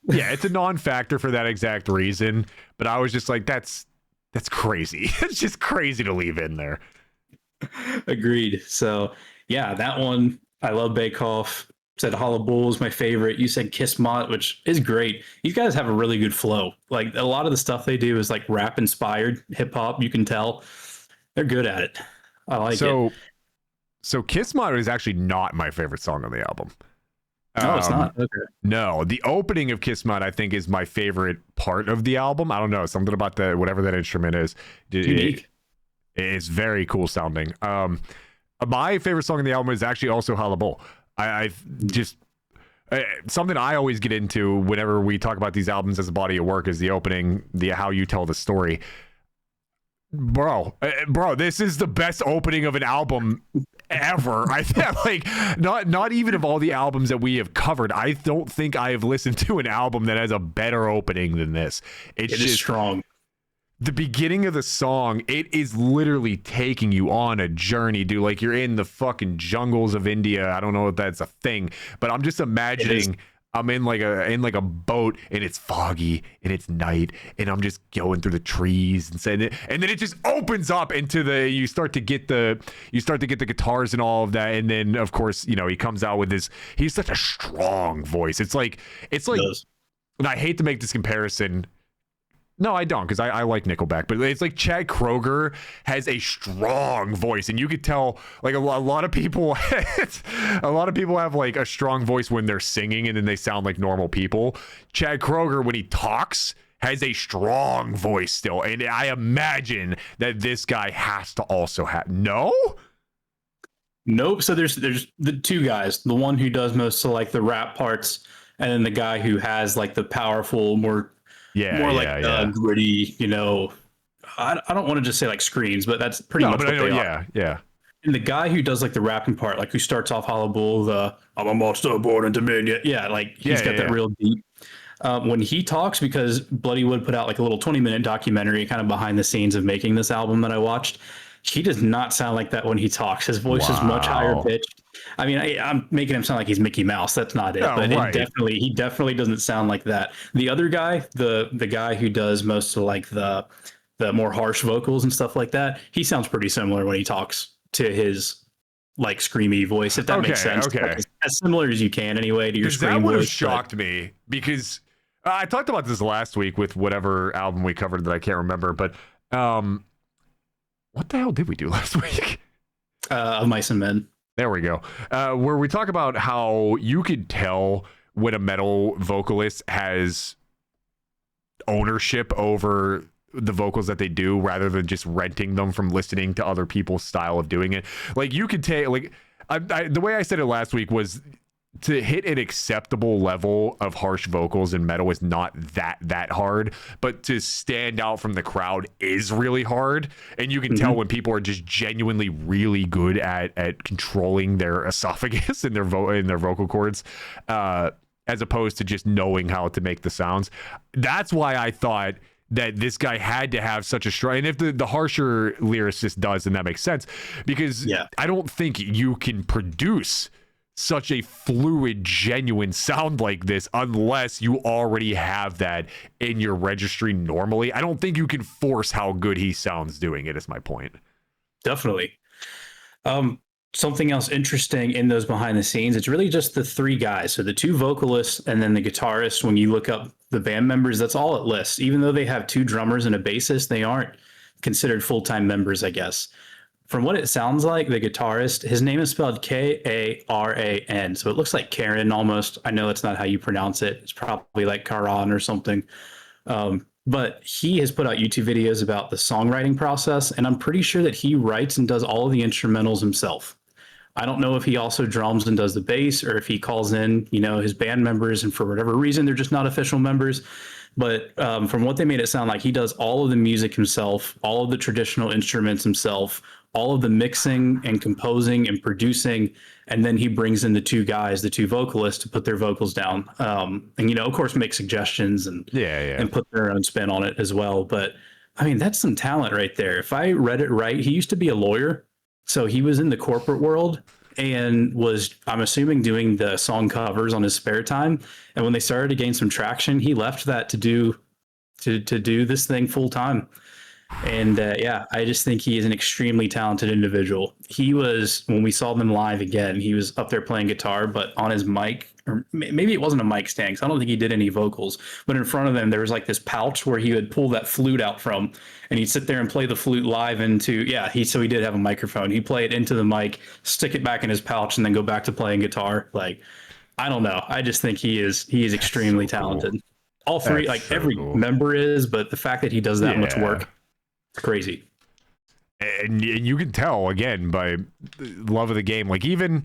Yeah, it's a non-factor for that exact reason. But I was just like, that's crazy. It's just crazy to leave in there. Agreed. So yeah, that one I love. Bake Off. Said Halabul is my favorite. You said Kismet, which is great. These guys have a really good flow. Like a lot of the stuff they do is like rap inspired hip hop. You can tell they're good at it. I like it. So Kismet is actually not my favorite song on the album. No, it's not. Okay. No, the opening of Kismet I think is my favorite part of the album. I don't know, something about the whatever that instrument is. Unique. It's very cool sounding. My favorite song on the album is actually also Halabul. I just something I always get into whenever we talk about these albums as a body of work is the opening, the how you tell the story. Bro, this is the best opening of an album ever. I feel like not even of all the albums that we have covered. I don't think I have listened to an album that has a better opening than this. It is strong. The beginning of the song, it is literally taking you on a journey, dude. Like you're in the fucking jungles of India. I don't know if that's a thing, but I'm just imagining I'm in like a boat and it's foggy and it's night and I'm just going through the trees and then it just opens up into you start to get the guitars and all of that, and then of course he comes out with he's such a strong voice. It's like and I hate to make this comparison. No, I don't, because I like Nickelback, but it's like Chad Kroeger has a strong voice, and you could tell like a lot of people have like a strong voice when they're singing, and then they sound like normal people. Chad Kroeger, when he talks, has a strong voice still, and I imagine that this guy has to also have. Nope. So there's the 2 guys, the one who does most of like the rap parts, and then the guy who has like the powerful, more gritty, I don't want to just say like screams, but that's pretty much what they are. Yeah. And the guy who does like the rapping part, like who starts off Halabul, I'm a monster born in Dominion. Yeah, like he's got that real deep. When he talks, because Bloodywood put out like a little 20-minute documentary kind of behind the scenes of making this album that I watched, he does not sound like that when he talks. His voice is much higher pitched. I mean, I'm making him sound like he's Mickey Mouse. That's not it. But he definitely doesn't sound like that. The other guy, the guy who does most of like the more harsh vocals and stuff like that, he sounds pretty similar when he talks to his like screamy voice, if that makes sense. Okay. Like, as similar as you can anyway to your scream voice. That would have shocked me because I talked about this last week with whatever album we covered that I can't remember, but what the hell did we do last week? Of Mice and Men. There we go. Where we talk about how you could tell when a metal vocalist has ownership over the vocals that they do rather than just renting them from listening to other people's style of doing it. Like you could take, like, the way I said it last week was to hit an acceptable level of harsh vocals in metal is not that hard, but to stand out from the crowd is really hard. And you can tell when people are just genuinely really good at controlling their esophagus and their vocal cords, as opposed to just knowing how to make the sounds. That's why I thought that this guy had to have such a strong, and if the harsher lyricist does, then that makes sense, because I don't think you can produce such a fluid, genuine sound like this unless you already have that in your registry normally. I don't think you can force how good he sounds doing it, is my point. Definitely. Something else interesting in those behind the scenes, it's really just the three guys. So the two vocalists and then the guitarist. When you look up the band members, that's all it lists. Even though they have two drummers and a bassist, they aren't considered full-time members, I guess. From what it sounds like, the guitarist, his name is spelled Karan. So it looks like Karen almost. I know that's not how you pronounce it. It's probably like Karan or something. But he has put out YouTube videos about the songwriting process, and I'm pretty sure that he writes and does all of the instrumentals himself. I don't know if he also drums and does the bass, or if he calls in, his band members, and for whatever reason, they're just not official members. But from what they made it sound like, he does all of the music himself, all of the traditional instruments himself, all of the mixing and composing and producing, and then he brings in the two guys, the two vocalists, to put their vocals down, and of course make suggestions and put their own spin on it as well. But I mean, that's some talent right there. If I read it right, he used to be a lawyer, so he was in the corporate world and was, I'm assuming, doing the song covers on his spare time. And when they started to gain some traction, he left that to do this thing full time. And I just think he is an extremely talented individual. He was, when we saw them live again, he was up there playing guitar, but on his mic, or maybe it wasn't a mic stand, because I don't think he did any vocals, but in front of him, there was like this pouch where he would pull that flute out from, and he'd sit there and play the flute live into, so he did have a microphone. He'd play it into the mic, stick it back in his pouch, and then go back to playing guitar. Like, I don't know. I just think he is extremely talented. All three, every member is, but the fact that he does that much work, crazy. And you can tell again by love of the game, like, even,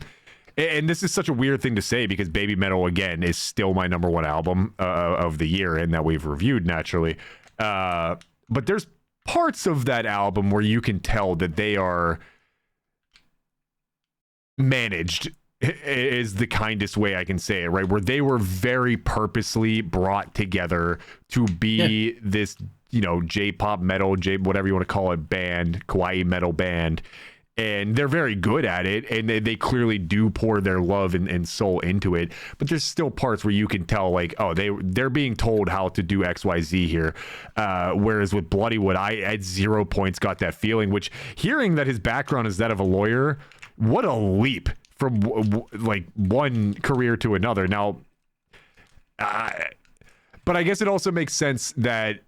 and this is such a weird thing to say because Baby Metal again is still my number one album of the year, and that we've reviewed naturally, but there's parts of that album where you can tell that they are managed, is the kindest way I can say it, right? Where they were very purposely brought together to be this, J-pop metal, whatever you want to call it, band, kawaii metal band. And they're very good at it, and they clearly do pour their love and soul into it. But there's still parts where you can tell, like, oh, they're being told how to do XYZ here. Whereas with Bloodywood, I at 0 points got that feeling, which, hearing that his background is that of a lawyer, what a leap from like one career to another. Now, but I guess it also makes sense that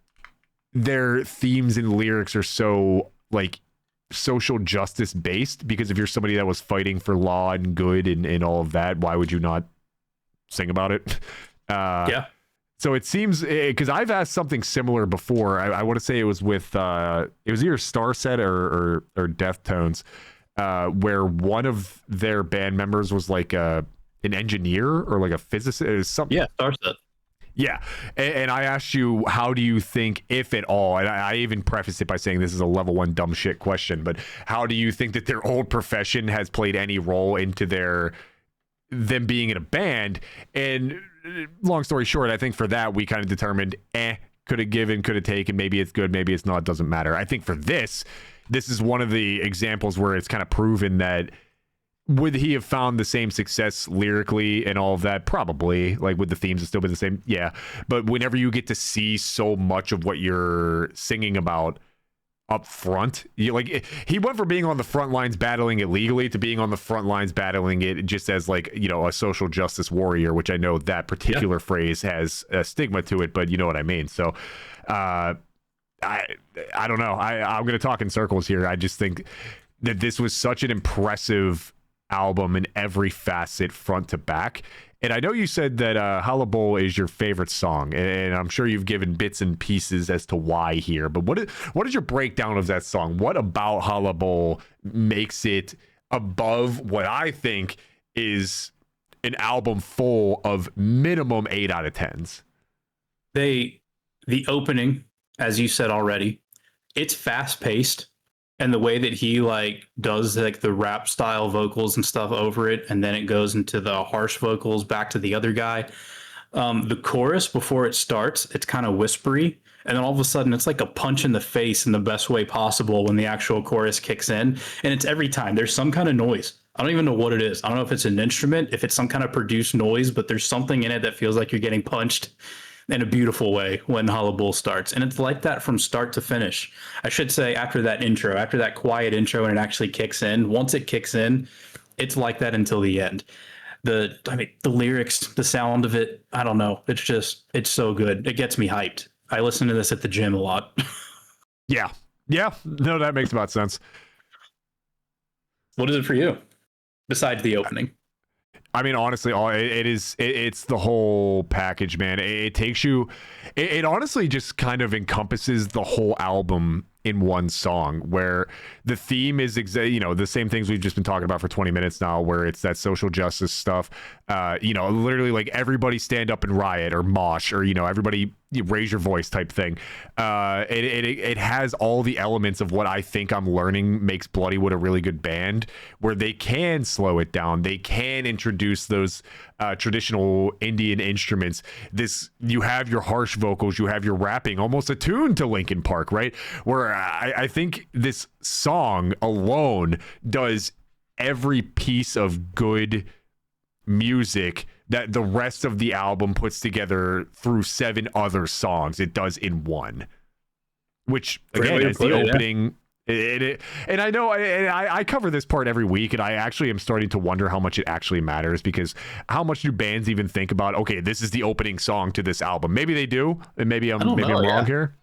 their themes and lyrics are so like social justice based, because if you're somebody that was fighting for law and good and all of that, why would you not sing about it? So it seems, because I've asked something similar before. I want to say it was with it was either Starset or Deftones, where one of their band members was like an engineer or like a physicist or something. Starset. Yeah, and I asked you, how do you think, if at all, and I even prefaced it by saying this is a level 1 dumb shit question, but how do you think that their old profession has played any role into them being in a band? And long story short, I think for that, we kind of determined, could have given, could have taken, maybe it's good, maybe it's not, doesn't matter. I think for this is one of the examples where it's kind of proven that, would he have found the same success lyrically and all of that? Probably. Like, would the themes have still been the same? Yeah. But whenever you get to see so much of what you're singing about up front, he went from being on the front lines battling it legally to being on the front lines battling it just as, like, a social justice warrior, which I know that particular phrase has a stigma to it, but you know what I mean. So I don't know. I'm going to talk in circles here. I just think that this was such an impressive album in every facet, front to back. And I know you said that Hullabaloo is your favorite song, and I'm sure you've given bits and pieces as to why here. But what is your breakdown of that song? What about Hullabaloo makes it above what I think is an album full of minimum 8 out of 10s? The opening, as you said already, it's fast paced, and the way that he like does like the rap style vocals and stuff over it, and then it goes into the harsh vocals back to the other guy. The chorus before it starts, it's kind of whispery, and then all of a sudden it's like a punch in the face in the best way possible when the actual chorus kicks in. And it's every time there's some kind of noise. I don't even know what it is. I don't know if it's an instrument, if it's some kind of produced noise, but there's something in it that feels like you're getting punched in a beautiful way when Hullabaloo starts. And it's like that from start to finish. I should say after that intro, after that quiet intro and it actually kicks in, once it kicks in, it's like that until the end. The lyrics, the sound of it, I don't know. It's so good. It gets me hyped. I listen to this at the gym a lot. Yeah. No, that makes about sense. What is it for you besides the opening? I mean, honestly, it's the whole package, man. It takes you, it honestly just kind of encompasses the whole album in one song, where the theme is the same things we've just been talking about for 20 minutes now, where it's that social justice stuff, literally like everybody stand up and riot or mosh, or everybody raise your voice type thing. It has all the elements of what I think I'm learning makes Bloodywood a really good band, where they can slow it down, they can introduce those traditional Indian instruments. You have your harsh vocals, you have your rapping, almost attuned to Linkin Park, right? Where I think this song alone does every piece of good music that the rest of the album puts together through 7 other songs. It does in one, which again is the opening. And I know I cover this part every week, and I actually am starting to wonder how much it actually matters, because how much do bands even think about, okay, this is the opening song to this album? Maybe they do, and maybe I'm wrong here.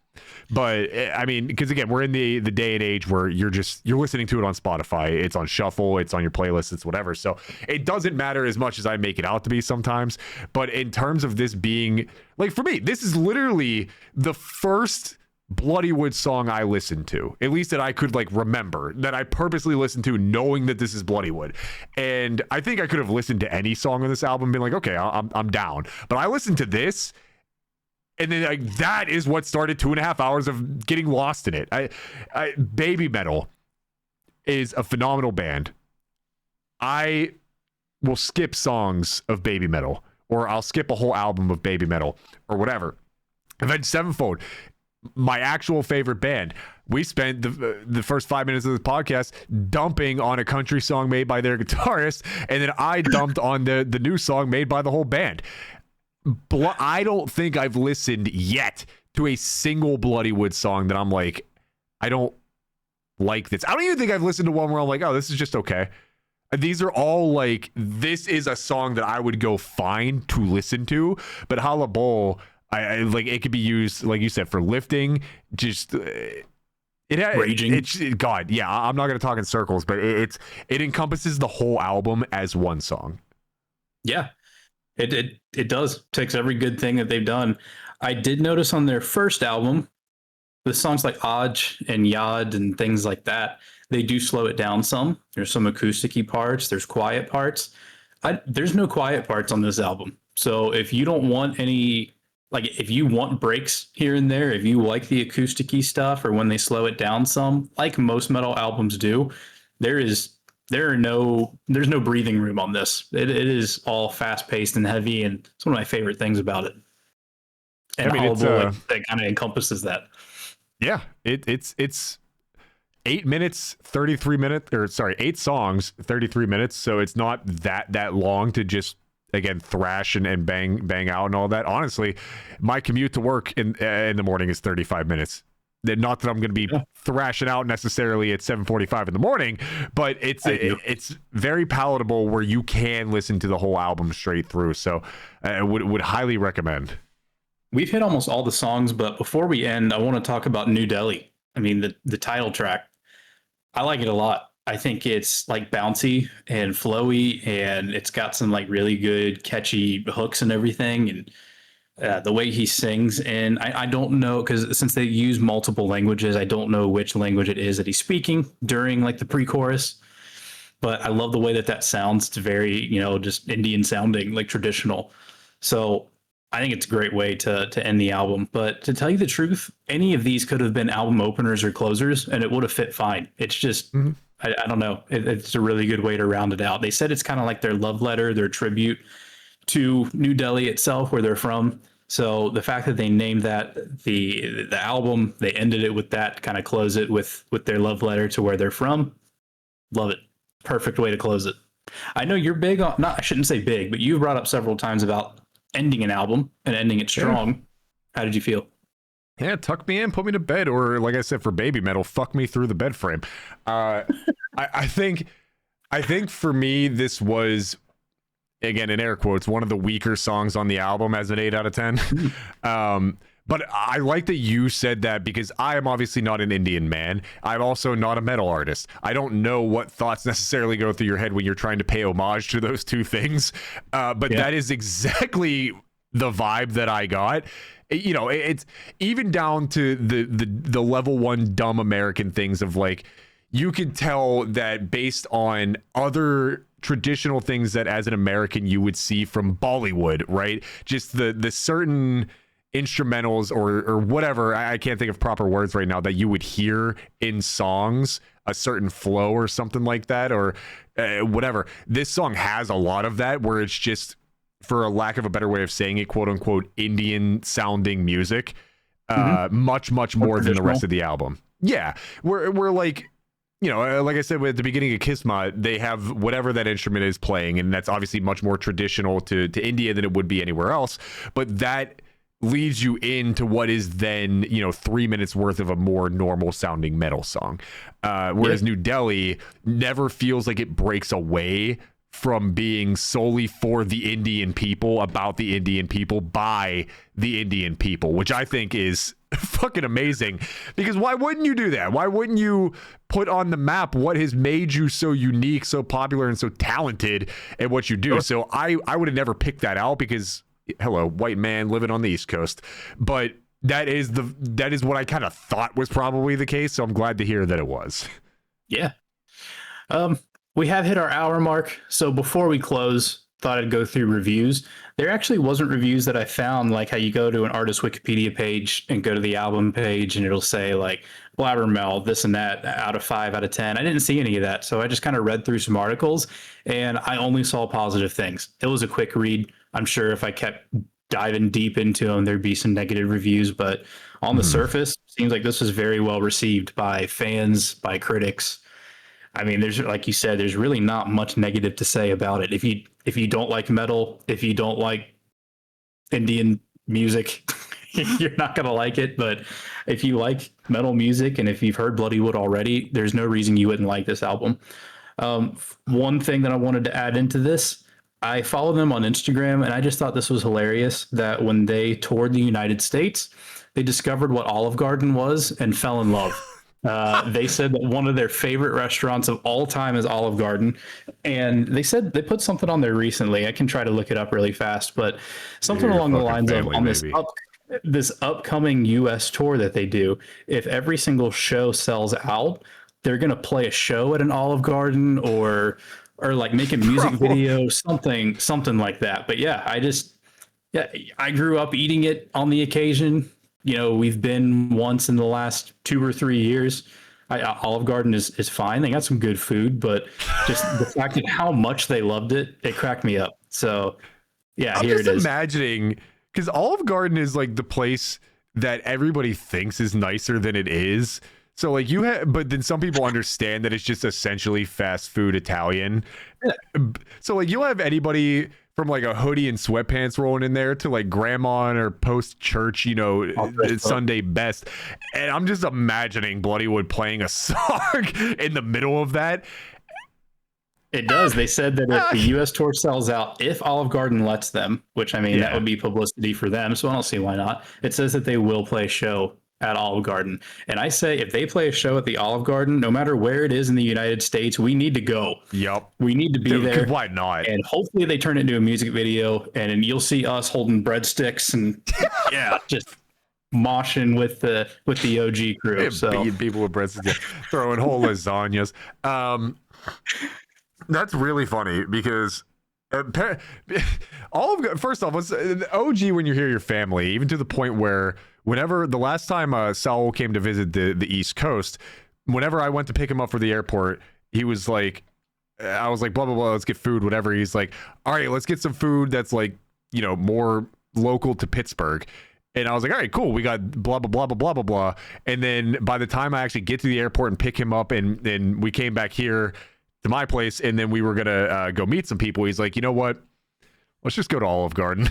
But I mean, because again, we're in the day and age where you're listening to it on Spotify, it's on shuffle, it's on your playlist, it's whatever. So it doesn't matter as much as I make it out to be sometimes. But in terms of this being, like, for me, this is literally the first Bloodywood song I listened to, at least that I could like remember, that I purposely listened to knowing that this is Bloodywood. And I think I could have listened to any song on this album and been like, okay, I'm down. But I listened to this, and then like that is what started 2.5 hours of getting lost in it. Baby Metal is a phenomenal band. I will skip songs of Baby Metal, or I'll skip a whole album of Baby Metal, or whatever. Avenged Sevenfold, my actual favorite band. We spent the first 5 minutes of this podcast dumping on a country song made by their guitarist, and then I dumped on the new song made by the whole band. I don't think I've listened yet to a single Bloodywood song that I'm like, I don't like this. I don't even think I've listened to one where I'm like, oh, this is just okay. These are all like, this is a song that I would go find to listen to. But Hullabaloo, I like, it could be used, like you said, for lifting. Just raging. God, yeah. I'm not going to talk in circles, but it encompasses the whole album as one song. Yeah. It does. Takes every good thing that they've done. I did notice on their first album, the songs like Aj and Yad and things like that, they do slow it down some. There's some acoustic-y parts. There's quiet parts. There's no quiet parts on this album. So if you don't want any, like if you want breaks here and there, if you like the acoustic-y stuff or when they slow it down some, like most metal albums do, there's no breathing room on this. It is all fast paced and heavy, and it's one of my favorite things about it. And that kind of encompasses that. Yeah, it's 8 minutes, 33 minutes, or sorry, 8 songs, 33 minutes. So it's not that long to just, again, thrash and bang out and all that. Honestly, my commute to work in the morning is 35 minutes. Not that I'm going to be thrashing out necessarily at 7:45 in the morning, but it's very palatable where you can listen to the whole album straight through. So I would highly recommend. We've hit almost all the songs, but before we end, I want to talk about New Delhi. I mean, the title track. I like it a lot. I think it's like bouncy and flowy, and it's got some like really good catchy hooks and everything. And the way he sings, and I don't know, because since they use multiple languages, I don't know which language it is that he's speaking during like the pre-chorus. But I love the way that that sounds. It's very, just Indian sounding, like traditional. So I think it's a great way to end the album. But to tell you the truth, any of these could have been album openers or closers, and it would have fit fine. It's just, I don't know. It's a really good way to round it out. They said it's kind of like their love letter, their tribute to New Delhi itself, where they're from. So the fact that they named that the album, they ended it with that, kind of close it with their love letter to where they're from. Love it. Perfect way to close it. I know you're big on, not, I shouldn't say big, but you brought up several times about ending an album and ending it strong. Yeah. How did you feel? Yeah, tuck me in, put me to bed, or like I said for baby metal, fuck me through the bed frame. I think for me this was, again in air quotes, one of the weaker songs on the album as an 8 out of 10. But I like that you said that, because I am obviously not an Indian man. I'm also not a metal artist. I don't know what thoughts necessarily go through your head when you're trying to pay homage to those two things. But that is exactly the vibe that I got. It's even down to the level one dumb American things of like, you could tell that based on other traditional things that as an American you would see from Bollywood, right? Just the certain instrumentals or whatever, I can't think of proper words right now, that you would hear in songs, a certain flow or something like that, or whatever. This song has a lot of that, where it's just, for a lack of a better way of saying it, quote unquote Indian sounding music, much more than the rest of the album. Yeah, we're like, like I said at the beginning of Kismet, they have whatever that instrument is playing, and that's obviously much more traditional to India than it would be anywhere else. But that leads you into what is then 3 minutes worth of a more normal sounding metal song, whereas New Delhi never feels like it breaks away from being solely for the Indian people, about the Indian people, by the Indian people, which I think is fucking amazing. Because why wouldn't you do that? Why wouldn't you put on the map what has made you so unique, so popular, and so talented at what you do? Sure. So I would have never picked that out, because hello, white man living on the East Coast. But that is what I kind of thought was probably the case. So I'm glad to hear that it was. Yeah. We have hit our hour mark. So before we close, thought I'd go through reviews. There actually wasn't reviews that I found, like how you go to an artist Wikipedia page and go to the album page and it'll say like Blabbermouth, this and that, out of 5 out of 10. I didn't see any of that. So I just kind of read through some articles and I only saw positive things. It was a quick read. I'm sure if I kept diving deep into them, there'd be some negative reviews, but on the surface, seems like this was very well received by fans, by critics. I mean, there's, like you said, there's really not much negative to say about it. If you don't like metal, if you don't like Indian music, you're not going to like it. But if you like metal music and if you've heard Bloodywood already, there's no reason you wouldn't like this album. One thing that I wanted to add into this, I follow them on Instagram, and I just thought this was hilarious that when they toured the United States, they discovered what Olive Garden was and fell in love. They said that one of their favorite restaurants of all time is Olive Garden. And they said they put something on there recently. I can try to look it up really fast, but something along the lines of on this upcoming US tour that they do, if every single show sells out, they're going to play a show at an Olive Garden or like make a music video, something like that. But yeah, I grew up eating it on the occasion. We've been once in the last 2 or 3 years. Olive Garden is fine. They got some good food, but just the fact that how much they loved it, it cracked me up. So yeah, here it is. I'm just imagining, because Olive Garden is like the place that everybody thinks is nicer than it is. So like but then some people understand that it's just essentially fast food Italian. Yeah. So like you'll have anybody from like a hoodie and sweatpants rolling in there to like grandma or post church, Sunday best. And I'm just imagining Bloodywood playing a song in the middle of that. It does. They said that if the US tour sells out, if Olive Garden lets them, which I mean, that would be publicity for them. So I don't see why not. It says that they will play a show at Olive Garden. And I say if they play a show at the Olive Garden, no matter where it is in the United States, we need to go. Yep. We need to be there. Why not? And hopefully they turn it into a music video, and you'll see us holding breadsticks and just moshing with the OG crew. So beating people with breadsticks, throwing whole lasagnas. That's really funny because first off, what's OG when you hear your family, even to the point where whenever the last time Saul came to visit the East Coast, whenever I went to pick him up for the airport, he was like, I was like, blah, blah, blah, let's get food, whatever. He's like, all right, let's get some food that's like, more local to Pittsburgh. And I was like, all right, cool. We got blah, blah, blah, blah, blah, blah, blah. And then by the time I actually get to the airport and pick him up and we came back here to my place, and then we were going to go meet some people, he's like, you know what? Let's just go to Olive Garden.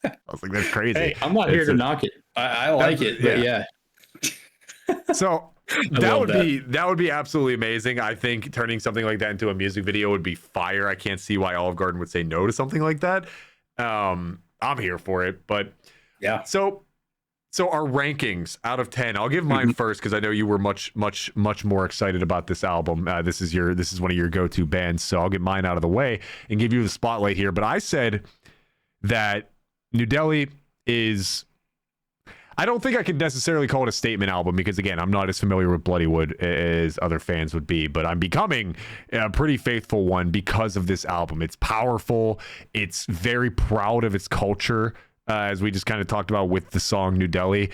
I was like, that's crazy. Hey, I'm not here to knock it. I like it, but yeah. So that would be absolutely amazing. I think turning something like that into a music video would be fire. I can't see why Olive Garden would say no to something like that. I'm here for it, but yeah. So our rankings out of 10. I'll give mine first because I know you were much more excited about this album. This is one of your go-to bands, so I'll get mine out of the way and give you the spotlight here. But I said that New Delhi is, I don't think I could necessarily call it a statement album because, again, I'm not as familiar with Bloodywood as other fans would be, but I'm becoming a pretty faithful one because of this album. It's powerful. It's very proud of its culture, as we just kind of talked about with the song New Delhi.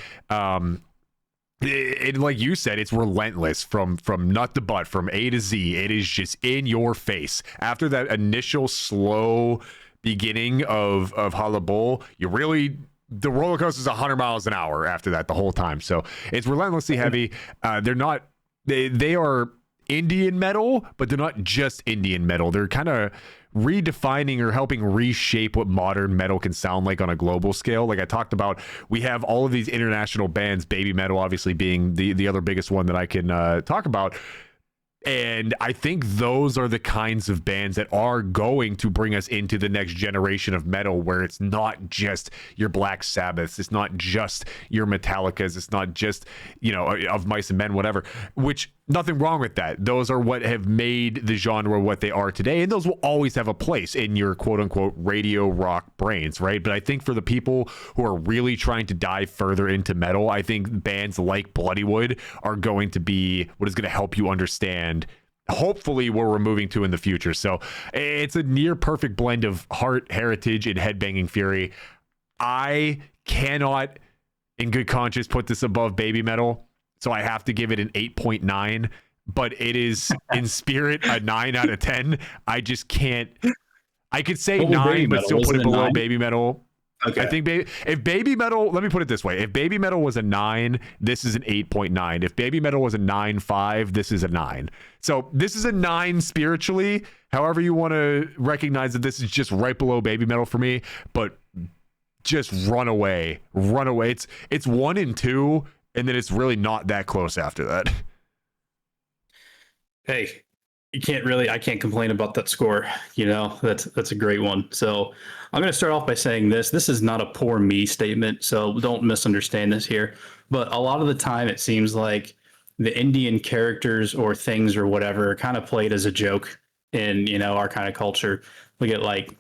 It, like you said, it's relentless from nut to butt, from A to Z. It is just in your face. After that initial slow beginning of Halabol, the roller coaster is 100 miles an hour after that the whole time. So it's relentlessly heavy. They are Indian metal, but they're not just Indian metal. They're kind of redefining or helping reshape what modern metal can sound like on a global scale. Like I talked about, we have all of these international bands, Baby Metal obviously being the other biggest one that I can talk about. And I think those are the kinds of bands that are going to bring us into the next generation of metal, where it's not just your Black Sabbaths, it's not just your Metallicas, it's not just, Of Mice and Men, whatever, which nothing wrong with that. Those are what have made the genre what they are today. And those will always have a place in your quote unquote radio rock brains, right? But I think for the people who are really trying to dive further into metal, I think bands like Bloodywood are going to be what is going to help you understand hopefully where we're moving to in the future. So it's a near perfect blend of heart, heritage, and headbanging fury. I cannot in good conscience put this above Baby Metal, so I have to give it an 8.9, but it is in spirit a 9 out of 10. I just can't. I could say 9, but still put it below Baby Metal. Okay. I think if Baby Metal, let me put it this way. If Baby Metal was a 9, this is an 8.9. If Baby Metal was a 9.5, this is a 9. So this is a 9 spiritually. However you want to recognize that this is just right below Baby Metal for me, but just run away. It's 1 and 2, and then it's really not that close after that. Hey, I can't complain about that score. That's a great one. So I'm going to start off by saying this is not a poor me statement, so don't misunderstand this here. But a lot of the time it seems like the Indian characters or things or whatever are kind of played as a joke in, our kind of culture. We get like,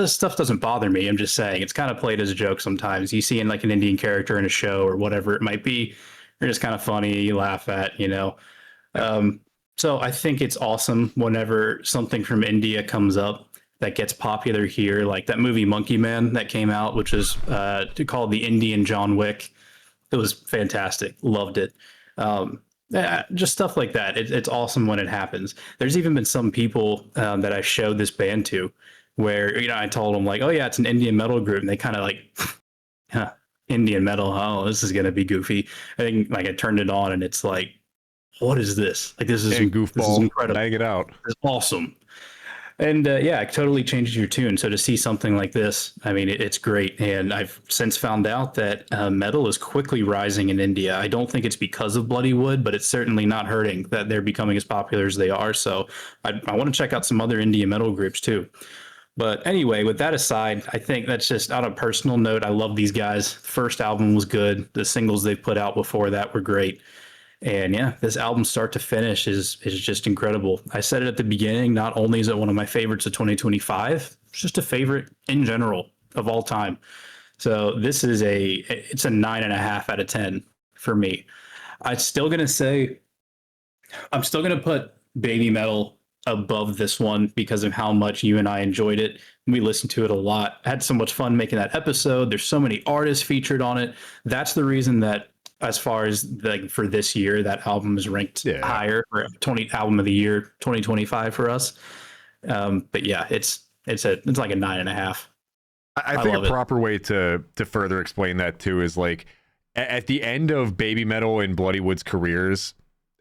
stuff doesn't bother me. I'm just saying it's kind of played as a joke sometimes. You see in like an Indian character in a show or whatever it might be, they're just kind of funny, you laugh at, So I think it's awesome whenever something from India comes up that gets popular here, like that movie Monkey Man that came out, which is called The Indian John Wick. It was fantastic. Loved it. Just stuff like that. It's awesome when it happens. There's even been some people that I showed this band to where, I told them like, oh yeah, it's an Indian metal group. And they kind of like, Indian metal. Oh, this is going to be goofy. I think like I turned it on and it's like, what is this? Like, this is goofball. This is incredible. Bang it out. It's awesome. And it totally changes your tune. So to see something like this, I mean, it's great. And I've since found out that metal is quickly rising in India. I don't think it's because of Bloodywood, but it's certainly not hurting that they're becoming as popular as they are. So I want to check out some other Indian metal groups too. But anyway, with that aside, I think that's just on a personal note. I love these guys. The first album was good. The singles they put out before that were great. And yeah, this album start to finish is just incredible. I said it at the beginning. Not only is it one of my favorites of 2025, it's just a favorite in general of all time. So this is it's a 9.5 out of 10 for me. I'm still gonna say I'm still gonna put Baby Metal above this one because of how much you and I enjoyed it. We listened to it a lot. I had so much fun making that episode. There's so many artists featured on it. That's the reason that as far as like for this year, that album is ranked higher for 20 album of the year 2025 for us. But yeah, it's like a 9.5. I think a proper way to further explain that too is like at the end of Baby Metal and Bloodywood's careers,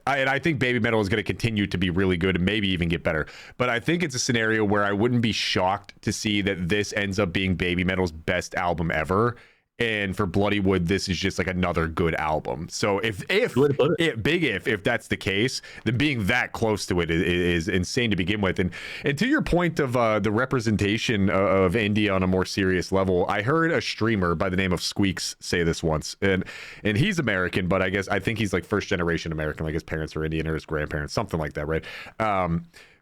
and I think Baby Metal is going to continue to be really good and maybe even get better. But I think it's a scenario where I wouldn't be shocked to see that this ends up being Baby Metal's best album ever. And for Bloodywood, this is just like another good album. So if that's the case, then being that close to it is insane to begin with. And to your point of the representation of India on a more serious level, I heard a streamer by the name of Squeaks say this once, and he's American, but I think he's like first generation American, like his parents are Indian or his grandparents, something like that, right?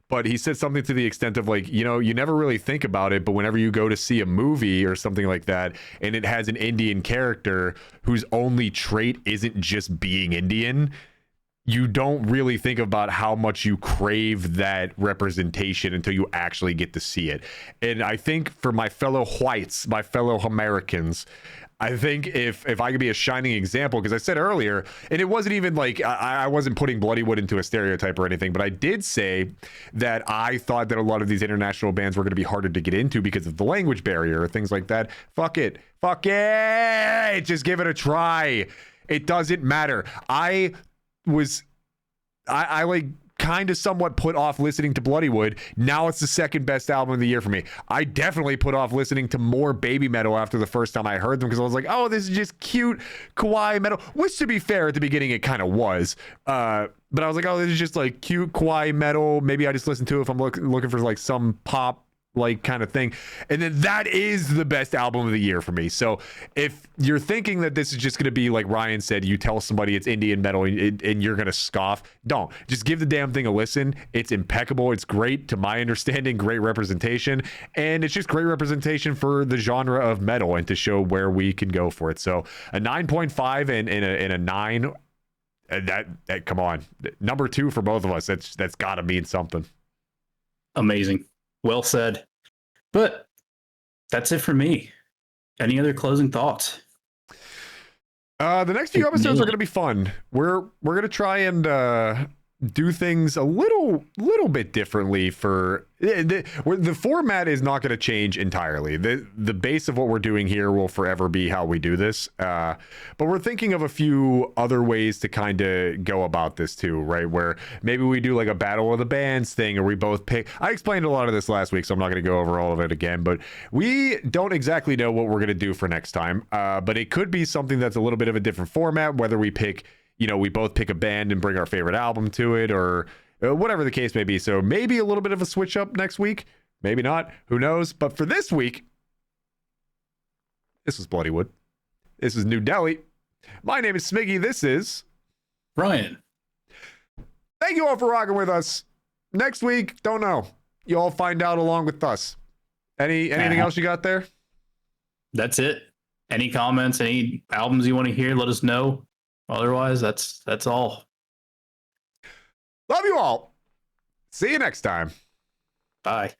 But he said something to the extent of like, you know, you never really think about it, but whenever you go to see a movie or something like that, and it has an Indian character whose only trait isn't just being Indian, you don't really think about how much you crave that representation until you actually get to see it. And I think for my fellow whites, my fellow Americans, I think if I could be a shining example, because I said earlier, and it wasn't even like I wasn't putting Bloodywood into a stereotype or anything, but I did say that I thought that a lot of these international bands were going to be harder to get into because of the language barrier or things like that. Fuck it. Just give it a try. It doesn't matter. I like kind of somewhat put off listening to Bloodywood. Now it's the second best album of the year for me. I definitely put off listening to more Baby Metal after the first time I heard them because I was like, oh, this is just cute kawaii metal, which to be fair at the beginning it kind of was, but I was like, oh, this is just like cute kawaii metal. Maybe I just listen to it if I'm looking for like some pop like kind of thing. And then that is the best album of the year for me. So if you're thinking that this is just going to be like Ryan said, you tell somebody it's Indian metal and you're going to scoff, don't. Just give the damn thing a listen. It's impeccable. It's great to my understanding, great representation, and it's just great representation for the genre of metal and to show where we can go for it. So a 9.5 and a 9, that come on, number 2 for both of us. That's got to mean something. Amazing. Well said. But that's it for me. Any other closing thoughts? The next few episodes are going to be fun. We're going to try and do things a little bit differently. For the format is not going to change entirely. The base of what we're doing here will forever be how we do this, but we're thinking of a few other ways to kind of go about this too, right? Where maybe we do like a battle of the bands thing, or we both pick. I explained a lot of this last week, so I'm not going to go over all of it again, but we don't exactly know what we're going to do for next time, but it could be something that's a little bit of a different format, whether we pick, you know, we both pick a band and bring our favorite album to it, or whatever the case may be. So maybe a little bit of a switch up next week, maybe not, who knows? But for this week, this was Bloodywood. This is New Delhi. My name is Smiggy. This is Ryan. Thank you all for rocking with us. Next week, don't know. You all find out along with us. Anything else you got there? That's it. Any comments, any albums you want to hear, let us know. Otherwise, that's all. Love you all. See you next time. Bye.